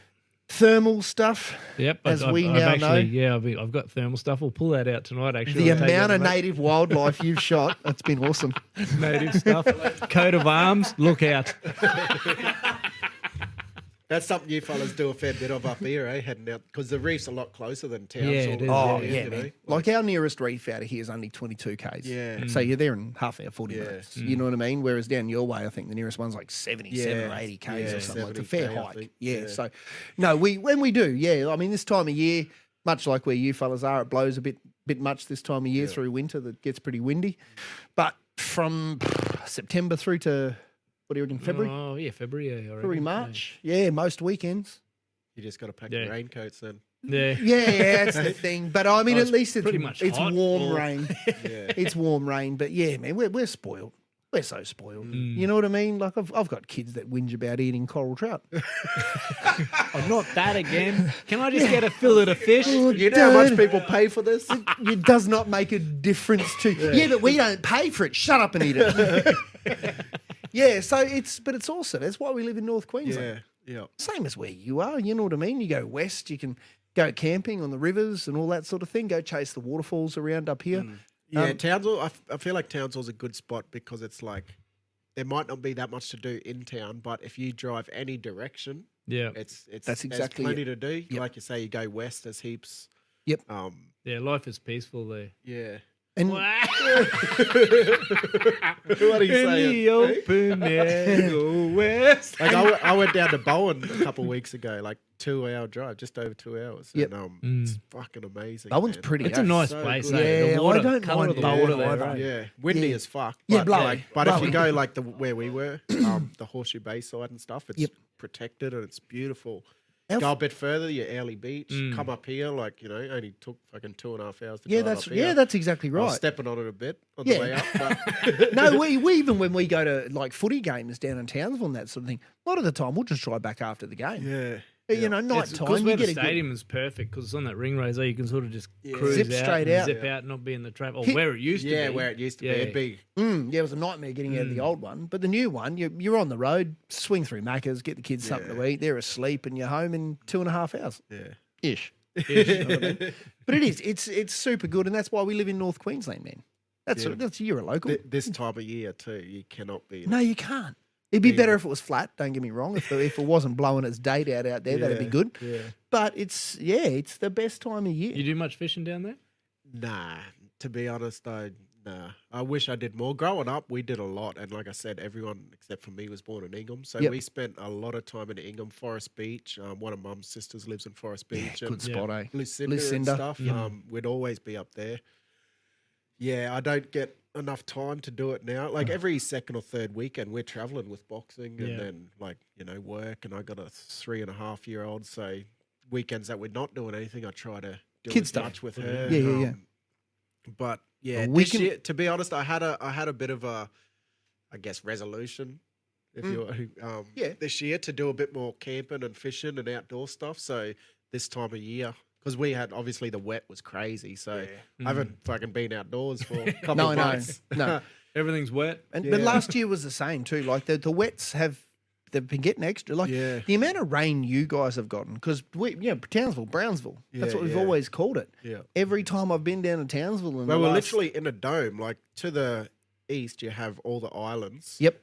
thermal stuff. Yep. As we I've now actually, know. Yeah, I've got thermal stuff. We'll pull that out tonight, actually. The I'll take you amount out of the native wildlife you've shot, that's been awesome. native stuff. Coat of arms. Look out. That's something you fellas do a fair bit of up here, eh? Heading out because the reef's a lot closer than town. Yeah, sort it of, is, Oh, yeah, yeah, you man. know? Like our nearest reef out of here is only 22 Ks. Yeah. So you're there in half hour, 40 Yeah. minutes. You know what I mean? Whereas down your way, I think the nearest one's like 77 Yeah. or 80 Ks Yeah, or something. Like it's a fair 70K, I hike. think. Yeah. Yeah. So, no, when we do, yeah. I mean, this time of year, much like where you fellas are, it blows a bit much this time of year through winter that gets pretty windy. But from September through to, what do you reckon, February? Oh, yeah, February. Yeah, I February, reckon. March? Yeah, most weekends. You just got to pack Yeah. your raincoats then. Yeah. Yeah, that's the thing. But I mean, Oh, at it's least it's pretty much it's hot warm or- rain. Yeah. It's warm rain. But yeah, man, we're spoiled. We're so spoiled. Mm. You know what I mean? Like I've got kids that whinge about eating coral trout. Oh, not that again. Can I just get a fillet of fish? You know how much people pay for this? It does not make a difference to yeah, but we don't pay for it. Shut up and eat it. Yeah, so it's awesome. That's why we live in North Queensland. Yeah. Same as where you are. You know what I mean? You go west, you can go camping on the rivers and all that sort of thing. Go chase the waterfalls around up here. Yeah, Townsville, I feel like Townsville's a good spot because it's like there might not be that much to do in town, but if you drive any direction, Yeah. it's That's exactly there's plenty to do. Yep. Like you say, you go west, there's heaps. Yep. Yeah, life is peaceful there. Yeah. And What are you In saying? the open air, go west. Like I went down to Bowen a couple of weeks ago, like 2-hour drive, just over 2 hours. Yep. And it's fucking amazing. Bowen's man. pretty. It's a nice so place. good. eh? Yeah, The water, I don't colour mind of the Bowen water there, either. right? Yeah, windy Yeah. as fuck. Yeah, but, blowy. like, but if you Blowy. go like where we were, the Horseshoe Bay side and stuff, it's Yep. protected and it's beautiful. Elf- Go a bit further, your Early Beach. Mm. Come up here, like only took fucking 2.5 hours to Yeah, drive that's up here. that's exactly I was right. stepping on it a bit on Yeah. the way up. But No, we even when we go to like footy games down in Townsville and that sort of thing, a lot of the time we'll just drive back after the game. yeah, You know, night Because time you where the get a good stadium is perfect because it's on that ring road, so you can sort of just Yeah. cruise Zip out, straight and out. zip out, not be in the traffic. Or Hit- where it used to yeah, be. where it used to Yeah. be, it'd be Yeah, it was a nightmare getting out of the old one. But the new one, you're on the road, swing through Macca's, get the kids something to eat. They're asleep, and you're home in 2.5 hours ish. You know what I mean? But it's super good, and that's why we live in North Queensland, man. That's you're a local. this time of year too. You cannot be. No, you can't. It'd be better if it was flat. Don't get me wrong. If it wasn't blowing its date out there, that'd be good. Yeah. But it's the best time of year. You do much fishing down there? Nah, to be honest, I wish I did more. Growing up, we did a lot, and like I said, everyone except for me was born in Ingham, so Yep. we spent a lot of time in Ingham, Forest Beach. One of Mum's sisters lives in Forest Beach, Good and spot, eh? Lucinda and Lucinda. stuff. We'd always be up there. Yeah, I don't get enough time to do it now. Like every second or third weekend, we're traveling with boxing, and Yeah. then work. And I got a 3.5-year-old, so weekends that we're not doing anything, I try to do Kid as stuff. much with her. Yeah. But yeah, We this can- year, to be honest, I had a bit of a, I guess, resolution. If you this year to do a bit more camping and fishing and outdoor stuff. So this time of year, because we had obviously the wet was crazy, so I haven't fucking been outdoors for a couple No, of no, months. no. Everything's wet. But Yeah. last year was the same too. Like the wets they've been getting extra. Like Yeah. the amount of rain you guys have gotten, because Townsville, Brownsville. That's Yeah, what we've yeah. always called it. Yeah. Every time I've been down to Townsville and Well, we're literally in a dome. Like to the east, you have all the islands. Yep.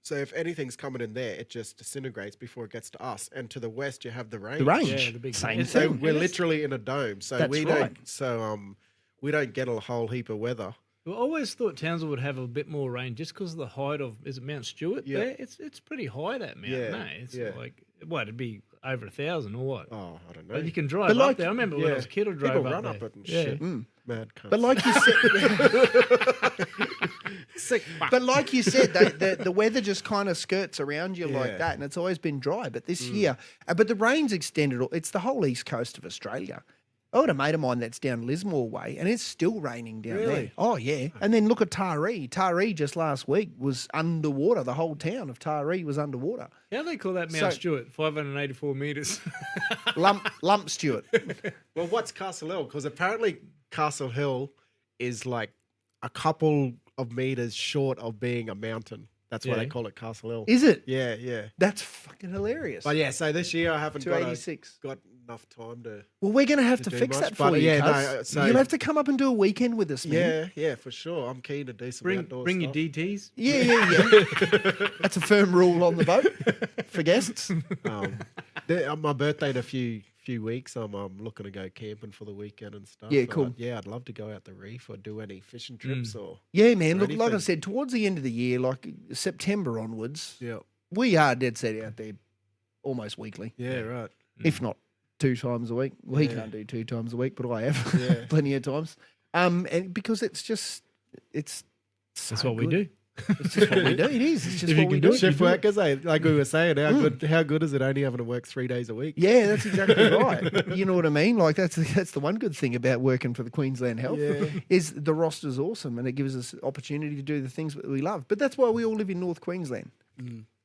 So if anything's coming in there, it just disintegrates before it gets to us. And to the west, you have the range. The range. Yeah, the big Same range. So thing. we're literally in a dome. So That's we right. don't. So we don't get a whole heap of weather. I always thought Townsville would have a bit more rain just because of the height of is it Mount Stewart Yeah. there? It's pretty high that mountain. Yeah, No, it's yeah. like what it'd be over 1,000 or what? Oh, I don't know. But you can drive But up like- there. I remember when I was a kid, I drove People up run there. up it and Yeah. shit. Mad cunts. But like you said, Sick fuck. but like you said, the weather just kind of skirts around you like Yeah. that, and it's always been dry. But this year, but the rain's extended. It's the whole east coast of Australia. I got a mate of mine that's down Lismore way, and it's still raining down there. Really? Oh yeah, and then look at Taree. Taree just last week was underwater. The whole town of Taree was underwater. How do they call that Mount So- Stewart? 584 metres. Lump Stewart. Well, what's Castle Hill? Because apparently Castle Hill is like a couple of meters short of being a mountain. That's why Yeah. they call it Castle Hill. Is it? Yeah, yeah. That's fucking hilarious. But yeah, so this year I haven't got 286. enough time to. Well, we're going to have to to do fix much, that for but you. yeah, cuz. no, so- You'll have to come up and do a weekend with us, man. Yeah, for sure. I'm keen to do some bring outdoor bring your stuff. DTs. Yeah. That's a firm rule on the boat for guests. On my birthday in a few weeks, I'm looking to go camping for the weekend and stuff. Yeah, cool. Yeah, I'd love to go out the reef or do any fishing trips or. Yeah, man. Or Look, like I anything. said, towards the end of the year, like September onwards, Yeah. we are dead set out there almost weekly, Yeah, right. if not 2 times a week. Well, he Yeah. can't do 2 times a week, but I have Yeah. plenty of times. And because it's just, it's so That's what we good. do. It's just what we do. It is. It's just If you what we can do do. it, Shift workers, like we were saying, how good is it only having to work 3 days a week? Yeah, that's exactly right. You know what I mean? Like that's the one good thing about working for the Queensland Health is the roster's awesome and it gives us opportunity to do the things that we love. But that's why we all live in North Queensland.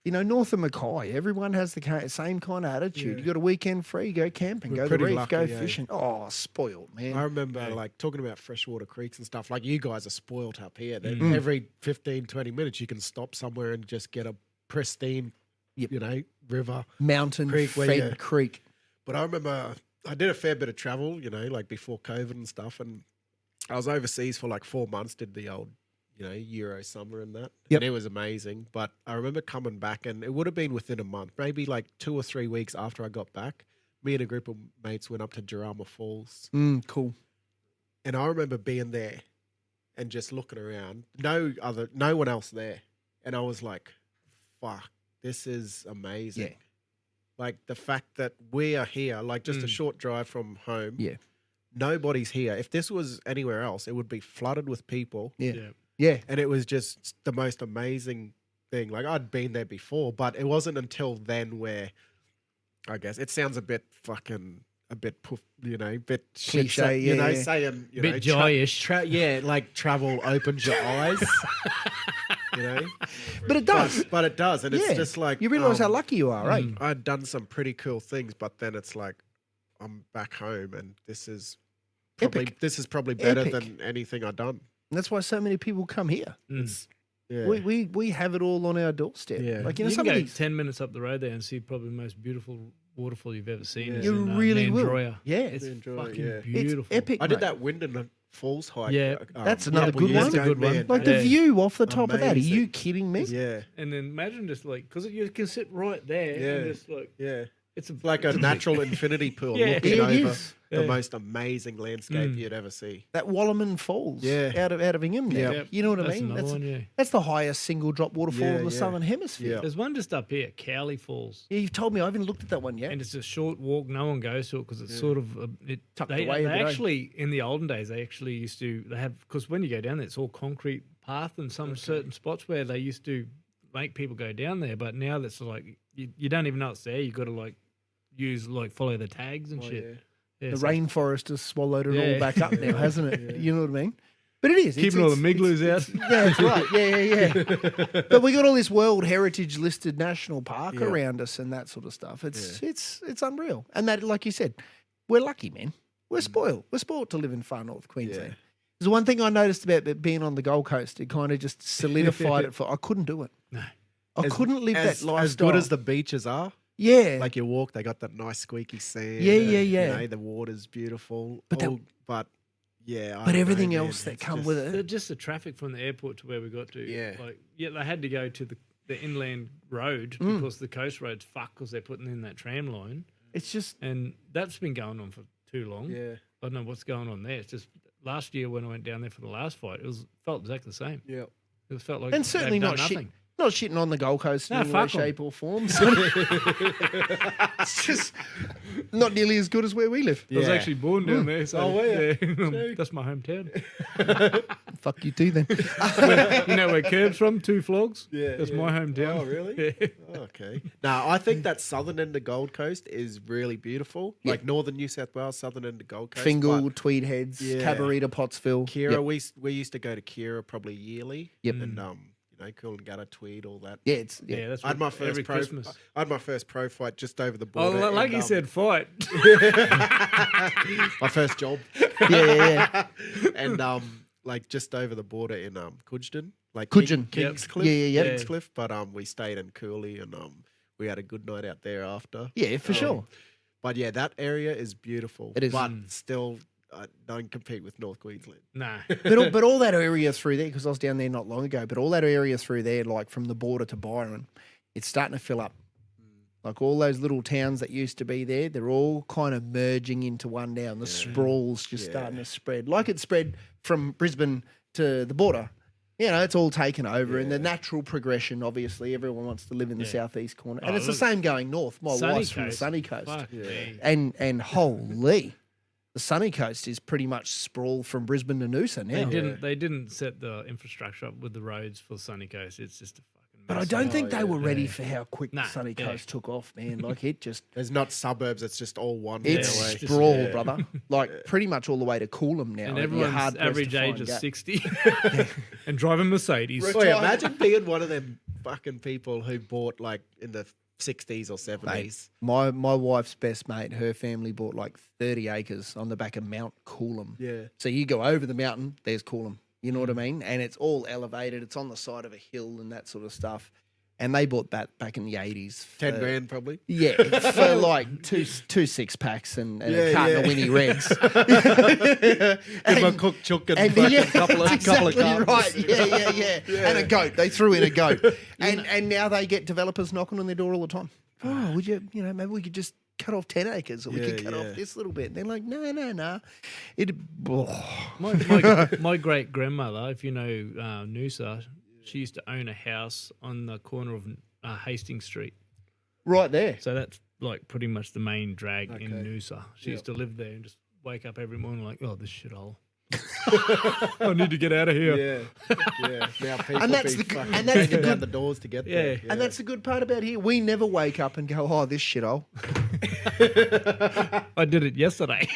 You know, north of Mackay, everyone has the same kind of attitude. You got a weekend free, go camping, We're go to the pretty reef, lucky, go yeah. fishing. Oh, spoiled, man. I remember like talking about freshwater creeks and stuff. Like you guys are spoiled up here. That every 15, 20 minutes you can stop somewhere and just get a pristine, river. Mountain Creek where fed you- creek. But I remember I did a fair bit of travel, like before COVID and stuff. And I was overseas for like 4 months, did the old, Euro summer and that. Yep. And it was amazing. But I remember coming back and it would have been within a month, maybe like 2 or 3 weeks after I got back. Me and a group of mates went up to Jarama Falls. Cool. And I remember being there and just looking around, no one else there. And I was like, fuck, this is amazing. Yeah. Like the fact that we are here, like just a short drive from home. Yeah. Nobody's here. If this was anywhere else, it would be flooded with people. Yeah. Yeah. Yeah. And it was just the most amazing thing. Like I'd been there before, but it wasn't until then where I guess it sounds a bit poof, bit Cliche, shit, yeah. saying, Bit joyish. like travel opens your eyes, But it does. But it does, and it's just like you realise how lucky you are, right? I'd done some pretty cool things, but then it's like I'm back home, and this is probably better Epic. than anything I've done. And that's why so many people come here. Yeah. We have it all on our doorstep. Yeah. Like You some can of go these, 10 minutes up the road there and see probably the most beautiful waterfall you've ever seen. is you in, really will. Mandroya. Yeah, It's Mandroya, fucking yeah. beautiful. It's epic. I did mate. that Wyndham Falls hike. Yeah. That's another couple good years one. That's a good ago, one. man. Like Yeah. the view off the top of that. Are Amazing. you kidding me? Yeah, And then imagine just like, because you can sit right there and Yeah. just like, yeah. it's Like a natural infinity pool Yeah. looking Yeah, it over is. the Yeah. most amazing landscape you'd ever see. That Wallerman Falls Yeah. out of Ingham there. Yep. You know what I That's mean? another one, yeah. That's the highest single drop waterfall Yeah, in the yeah. Southern Hemisphere. Yeah. There's one just up here, Cowley Falls. Yeah, you've told me. I haven't looked at that one yet. And it's a short walk. No one goes to it because it's sort of Tucked they, away a They bit, eh? actually in the olden days they actually used to because when you go down there it's all concrete path and some certain spots where they used to make people go down there. But now that's like you don't even know it's there. You got to like follow the tags and shit. Yeah, The so rainforest has swallowed it Yeah. all back up now, hasn't it? You know what I mean? But it is. keeping all the migloos out. Yeah, that's right. Yeah. But we got all this World Heritage listed national park around us and that sort of stuff. It's unreal. And that, like you said, we're lucky, man. We're spoiled. We're spoiled to live in far north Queensland. There's one thing I noticed about being on the Gold Coast. It kind of just solidified it I couldn't do it. No. I couldn't live that lifestyle. As good as the beaches are, yeah. like you walk, they got that nice squeaky sand. Yeah, and, yeah. the water's beautiful. But that- But I but don't know, everything man, else that it's come just- with it. Just the traffic from the airport to where we got to. Yeah. They had to go to the inland road because the coast road's fucked because they're putting in that tram line. It's just And that's been going on for too long. Yeah. I don't know what's going on there. It's just last year when I went down there for the last fight, felt exactly the same. Yeah. It felt like and certainly they've not done shit. nothing. Not shitting on the Gold Coast in No, any way, fuck 'em. shape, or form. It's just not nearly as good as where we live. I was Yeah. actually born down there, so Oh, were you? yeah, that's my hometown. Fuck you too then. You know where Curb's from? Two Flogs. Yeah, that's yeah. my hometown. Oh, really? Yeah. Okay. No, I think that southern end of Gold Coast is really beautiful. Yeah. Like northern New South Wales, southern end of Gold Coast. Fingal, but Tweed Heads, Yeah. Cabarita, Pottsville. Kira, Yep. we used to go to Kira probably yearly. Yep. And Coolangatta, Tweed, all that. Yeah, it's Yeah, that's I had my what- first every pro. Christmas. I had my first pro fight just over the Oh, border. like in, you said, fight. my first job. yeah. And like just over the border in Coogedon, like Coogedon. Kingscliff, Yeah. Kingscliff. But we stayed in Cooley and we had a good night out there after. Yeah, for sure. But yeah, that area is beautiful. It is. but still don't compete with North Queensland. Nah. But all that area through there, because I was down there not long ago, but all that area through there, like from the border to Byron, it's starting to fill up. Like all those little towns that used to be there, they're all kind of merging into one now. And the sprawl's just starting to spread. Like it spread from Brisbane to the border. You know, it's all taken over. And the natural progression, obviously, everyone wants to live in the southeast corner. And Oh, it's the look, same going north. My Sunny wife's from the coast. sunny coast. Fuck me. And holy, The sunny coast is pretty much sprawl from Brisbane to Noosa now. They didn't set the infrastructure up with the roads for Sunny Coast. It's just a fucking But I mess. don't think they were ready Yeah. for how quick Nah, the sunny yeah. coast took off, man. Like it just, There's not suburbs. It's just all one. it's away. just- sprawl, yeah. brother. Like pretty much all the way to Coolum now. And It'd be a everyone's hard pressed to average age find is gap. 60 and driving Mercedes. Wait, imagine being one of them fucking people who bought like in the 60s or 70s. Mate, my wife's best mate, her family bought like 30 acres on the back of Mount Coolum. Yeah. So you go over the mountain, there's Coolum. You know what I mean? And it's all elevated. It's on the side of a hill and that sort of stuff. And they bought that back in the 80s. 10 grand probably. Yeah, for like two 6-packs and a Yeah, carton yeah. of Winnie Reds. Give them a cooked chook and, fucking yeah, couple of exactly cartons. right. Yeah. And a goat. They threw in a goat. And now they get developers knocking on their door all the time. Oh, would you, maybe we could just cut off 10 acres or we could cut off this little bit. And they're like, no. My great grandmother, if you know Noosa, she used to own a house on the corner of Hastings Street. Right there. So that's like pretty much the main drag in Noosa. She used to live there and just wake up every morning like, oh, this shithole. I need to get out of here. Yeah. Now people And that's be the- fucking and that's the banging down good- the doors to get Yeah. there. And that's the good part about here. We never wake up and go, oh, this shithole. I did it yesterday.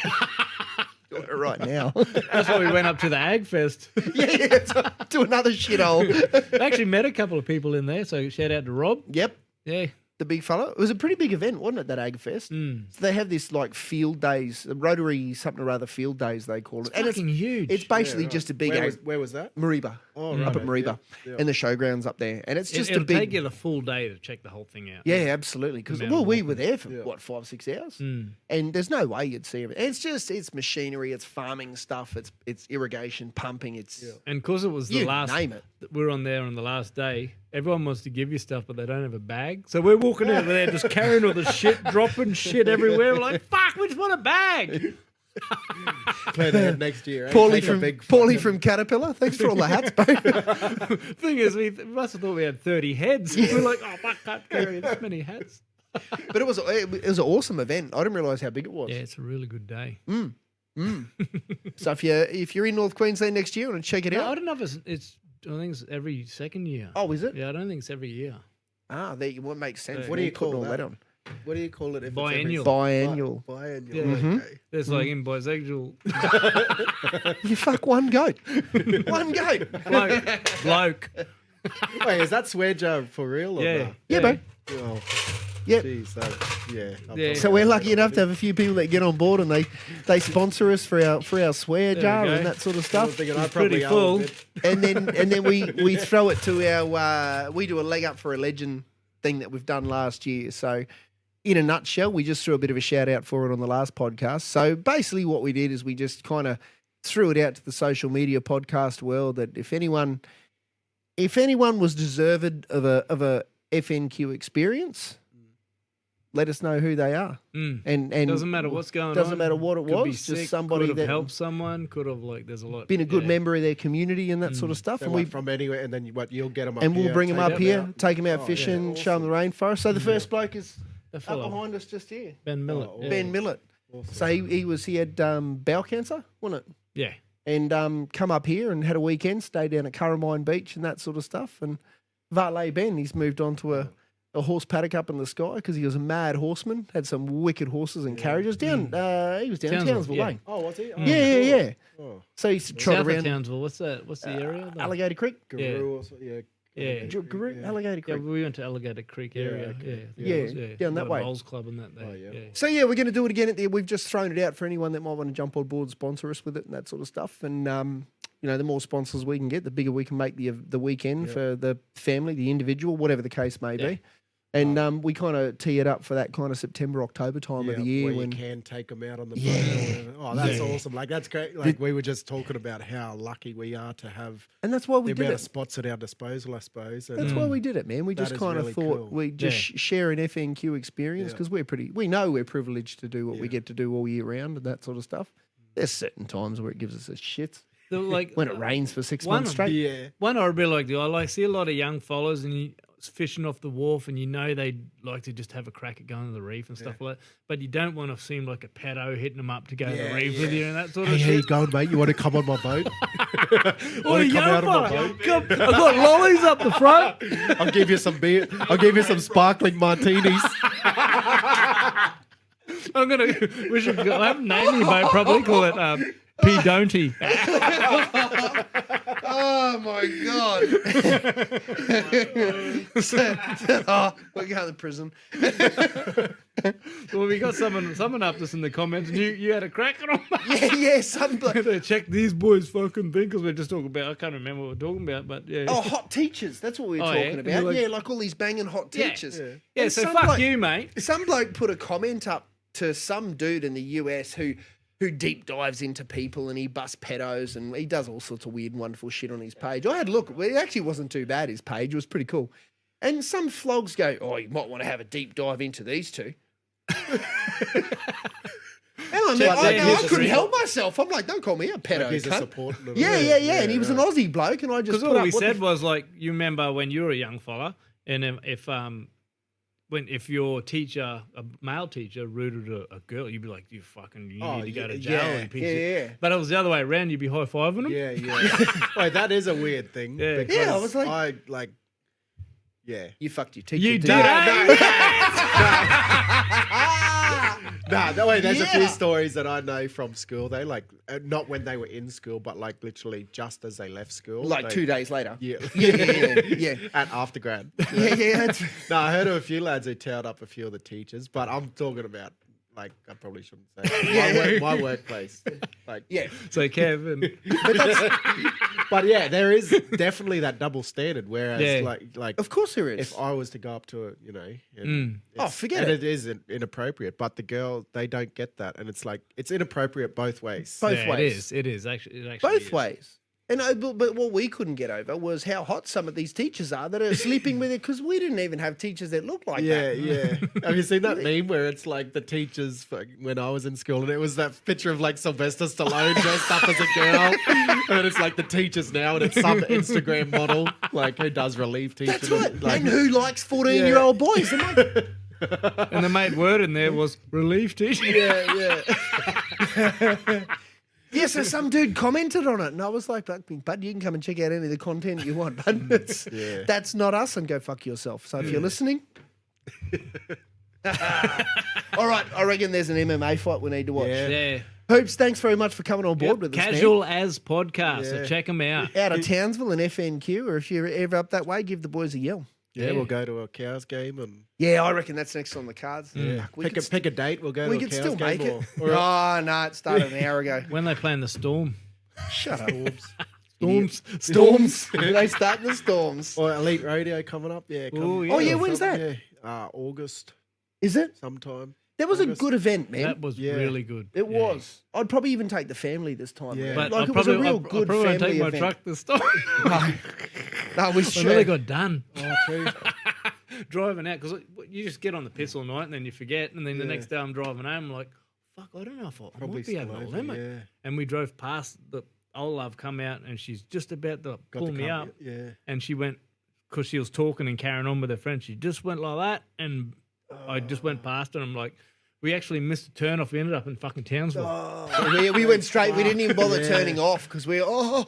Doing it right now. That's why we went up to the Ag Fest. To another shithole. I actually met a couple of people in there, so shout out to Rob. Yep. Yeah. The big fella. It was a pretty big event, wasn't it, that Ag Fest? So they have this like field days, Rotary something or other field days they call it. It's fucking huge. It's basically just a big Where was that? Mariba. Oh, Up right. at Mariba. Yeah. And the showgrounds up there. And it's just It'll a big take you the full day to check the whole thing out. Yeah, absolutely. Because Amount of we walking. were there for Yeah. what 5-6 hours, Mm. and there's no way you'd see everything. It's machinery, it's farming stuff, it's irrigation, pumping, it's And because it was the you last, name it. we were on there on the last day. Everyone wants to give you stuff, but they don't have a bag. So we're walking over there just carrying all the shit, dropping shit everywhere. We're like, fuck, we just want a bag. Play that next year. Eh? Paulie Take a from big Paulie fucking- from Caterpillar. Thanks for all the hats, bro. Thing is, we must have thought we had 30 heads. We're like, oh, fuck, can't carry this many hats. But it was an awesome event. I didn't realise how big it was. Yeah, it's a really good day. So if you're in North Queensland next year and check it No, I out. don't know if it's I think it's every second year. Oh, is it? Yeah, I don't think it's every year. There you what makes sense. Yeah. What do you Putting call all that? on? What do you call it? If Biennial. It's Biennial. biannual. Yeah. Okay. There's like in bisexual You fuck one goat. One goat. bloke. Wait, is that swear jar for real? Or Yeah. not? Yeah, bro. Oh, Yep. geez, yeah. I'm Yeah. So we're lucky enough to have a few people that get on board and they sponsor us for our swear There we jar go. and that sort of I'm stuff. thinking I It's probably pretty owe full. a bit. And then we throw it to our we do a leg up for a legend thing that we've done last year. So in a nutshell, we just threw a bit of a shout out for it on the last podcast. So basically what we did is we just kind of threw it out to the social media podcast world that if anyone was deserved of a FNQ experience, let us know who they are. Mm. And Doesn't matter what's going on. doesn't matter what it Could be was, just sick, somebody could have that helped someone. Could have there's a lot. been a good yeah. member of their community and that sort of stuff. So And what, from anywhere, and then you'll get them up and here, we'll bring them take up them here, out. take them out Oh, fishing, yeah, show them the rainforest. So the first bloke is That up fellow, behind us just here, Ben Millett. Oh, yeah. Ben Millett. Awesome. So he had bowel cancer, wasn't it? Yeah. And come up here and had a weekend, stayed down at Curramine Beach and that sort of stuff. And Valet Ben, he's moved on to a horse paddock up in the sky because he was a mad horseman, had some wicked horses and carriages down. He was down Townsville, Townsville yeah. Lane. Oh, was he? Oh, Yeah. Oh, So he used to trot South of around Townsville. What's that? What's the area? Alligator Creek. Guru or so, yeah. Yeah. Alligator Yeah, Creek. we went to Alligator Creek area. okay. Yeah, down that Got a way. Bowls Club and that. There. Oh, yeah. yeah. So yeah, we're going to do it again at the. We've just thrown it out for anyone that might want to jump on board, sponsor us with it, and that sort of stuff. And the more sponsors we can get, the bigger we can make the weekend for the family, the individual, whatever the case may be. And we kind of tee it up for that kind of September, October time of the year where when you can take them out on the Yeah. boat. Oh, that's Yeah. awesome! Like that's great. Like we were just talking about how lucky we are to have and that's why we the did amount of it. spots at our disposal, I suppose. And That's why we did it, man. We That just is kind of really thought cool. we just share an FNQ experience Yeah. because we know we're privileged to do what we Yeah. get to do all year round and that sort of stuff. There's certain times where it gives us a shit So, like when it rains for 6 one months straight. yeah, One I would be like, I see a lot of young followers, and fishing off the wharf, and you know they like to just have a crack at going to the reef and stuff like that. But you don't want to seem like a pedo hitting them up to go to the reef with you and that sort of Hey, how you shit. going, mate? You want to come on my boat? Oh, Want to come young out of my fella, boat? come, I've got lollies up the front. I'll give you some beer. I'll give you some sparkling martinis. We should go, I haven't named the boat properly. Call it P. Don'ty. Oh my god! We're going to prison. Well, we got someone up this in the comments, and you had a crack at them. Yeah. Some bloke. Check these boys' fucking thing because we're just talking about. I can't remember what we're talking about, but yeah. Oh, hot teachers. That's what we were Oh, yeah? talking And about. you're like- Yeah, like all these banging hot teachers. Yeah, And so some fuck bloke- you, mate. Some bloke put a comment up to some dude in the US who deep dives into people and he busts pedos and he does all sorts of weird and wonderful shit on his page. I had a look. It actually wasn't too bad, his page. It was pretty cool. And some flogs go, oh, you might want to have a deep dive into these two. And I couldn't help myself. I'm like, don't call me a pedo, Like he's a cunt. support. Yeah. And he was an Aussie bloke and I just Because put all up we what the said was like, you remember when you were a young fella, and if your teacher, a male teacher, rooted a girl, you'd be like, you Oh, need to go to yeah, jail. yeah, and piece yeah, it. yeah. But it was the other way around. You'd be high fiving them. Yeah. Wait, that is a weird thing. Yeah. Because Yeah, I was like- I like. Yeah. You fucked your teacher. You didn't did, you? No, wait, there's a few Yeah. stories that I know from school. They like not when they were in school, but like literally just as they left school. Like they, 2 days later. Yeah. Yeah. At after grad. Yeah. No, I heard of a few lads who tailed up a few of the teachers, but I'm talking about like I probably shouldn't say it. My workplace. Like Yeah. So Kevin, but yeah, there is definitely that double standard. Whereas Yeah. like Of course there is. if I was to go up to it, and Oh, it's- forget and it. it is inappropriate, but the girl, they don't get that, and it's like it's inappropriate both ways. Both yeah, ways. It is actually. Both is. ways. And but what we couldn't get over was how hot some of these teachers are that are sleeping with it because we didn't even have teachers that looked like that. Yeah. Have you seen that meme where it's like the teachers when I was in school, and it was that picture of like Sylvester Stallone dressed up as a girl, and it's like the teachers now, and it's some Instagram model like who does relief teaching. That's right. Like, And who likes 14-year-old boys? I'm like, And the mate word in there was relief teacher. yeah. yeah, so some dude commented on it, and I was like, "Bud, you can come and check out any of the content you want, but that's not us, and go fuck yourself." So if you're listening, all right, I reckon there's an MMA fight we need to watch. Yeah. Hoops, thanks very much for coming on board with us, man. Casual as podcast. So Yeah. check them out. Out of Townsville and FNQ, or if you're ever up that way, give the boys a yell. Yeah, we'll go to a Cows game and Yeah, I reckon that's next on the cards. Fuck, we could pick a date. We'll go we to a could Cows still game make it. or Oh, no, it started an hour ago. When they play in the storm. Shut up. Storms. Storms. They start the storms. or Elite Radio coming up. Yeah. Oh, yeah. Oh, yeah, when's that? Yeah, August Is it? sometime. That was a August. good event, man. That was Yeah. really good. It Yeah. was. I'd probably even take the family this time. Yeah. man. But Like I it was a probably, real I good probably won't family take my event. truck this time. No, we I should. nearly got done Oh, true. driving out because you just get on the piss all night and then you forget, and then the next day I'm driving home, I'm like, fuck, I don't know if I Probably might be over the still over, limit. yeah. And we drove past the old love come out, and she's just about to Got pull to me come- up, Yeah. and she went because she was talking and carrying on with her friend. She just went like that, and I just went past her. And I'm like, we actually missed a turn off. We ended up in fucking Townsville. We went straight. We didn't even bother turning off because we were,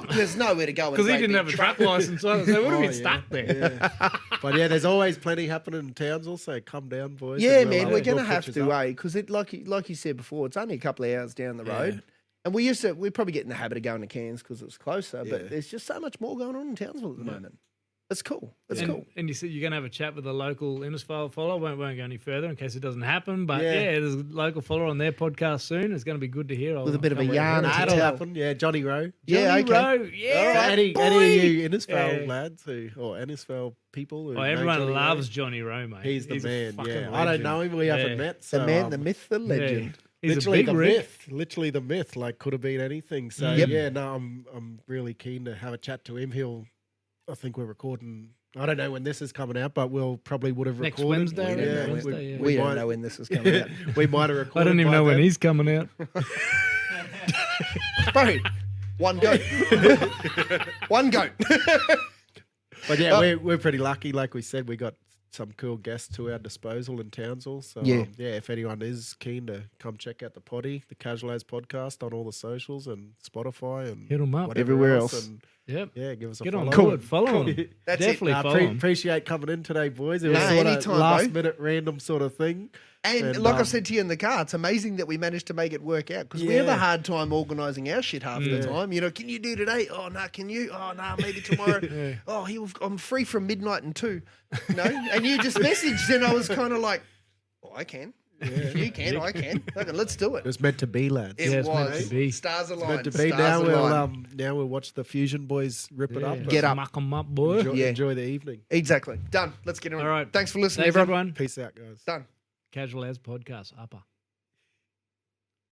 there's nowhere to go. Because he didn't have a truck license either, so we would have been stuck there. Yeah. But yeah, there's always plenty happening in Townsville, so come down, boys. Yeah, and man, we'll we're going to we'll have pitch to, us up. because it, like you said before, it's only a couple of hours down the road. And we're probably getting the habit of going to Cairns because it's closer, but Yeah. there's just so much more going on in Townsville at the moment. That's cool. That's cool. And you said you're going to have a chat with a local Innisfail follower. Won't go any further in case it doesn't happen. But yeah, there's a local follower on their podcast soon. It's going to be good to hear. With a bit of a I'll yarn come to around. That'll tell. happen. Yeah, Johnny Rowe. Yeah, Johnny okay. Rowe, yeah. Any boy. of you Innisfail Yeah. lads or Innisfail people? Who Oh, know everyone Johnny loves Rowe? Johnny Rowe, mate. He's the a man. fucking Yeah, I don't legend. know him. We Yeah. haven't met. The So, man, the myth, the legend. He's literally a big the rig. myth. Literally the myth. Like could have been anything. So Yep. yeah, no, I'm really keen to have a chat to him. I think we're recording. I don't know when this is coming out, but we'll probably would have Next recorded. Wednesday, We don't Yeah, know Wednesday, yeah. We don't might- know when this is coming out. We might have recorded. I don't even by know when then. he's coming out. Bro, one goat. One goat. But yeah, we're pretty lucky. Like we said, we got some cool guests to our disposal in Townsville. So Yeah. if anyone is keen to come check out the potty, the Casual As podcast on all the socials and Spotify and Hit 'em up. whatever Everywhere else. And Yep. yeah, give us a Get follow. on Cool. board. Follow them. That's it. Definitely follow them. Appreciate coming in today, boys. It was Nah, sort of anytime, last bro. minute random sort of thing. And like I said to you in the car, it's amazing that we managed to make it work out because we have a Yeah. hard time organising our shit half the time. You know, can you do today? Oh, no, can you? Oh, no, maybe tomorrow. Oh, I'm free from midnight and 2. You know? And you just messaged and I was kind of like, oh, I can. If you can, I can. Okay, let's do It it. was meant to be, lads. It Yeah, it's meant was. to be. Stars aligned. Meant to be. Stars aligned. Now we'll watch the Fusion boys rip it up. Get up. Muck 'em up, boy. Enjoy the evening. Exactly. Done. Let's get on. All right. Thanks for listening, Thanks, everyone. everyone. Peace out, guys. Done. Casual As Podcast. Upper.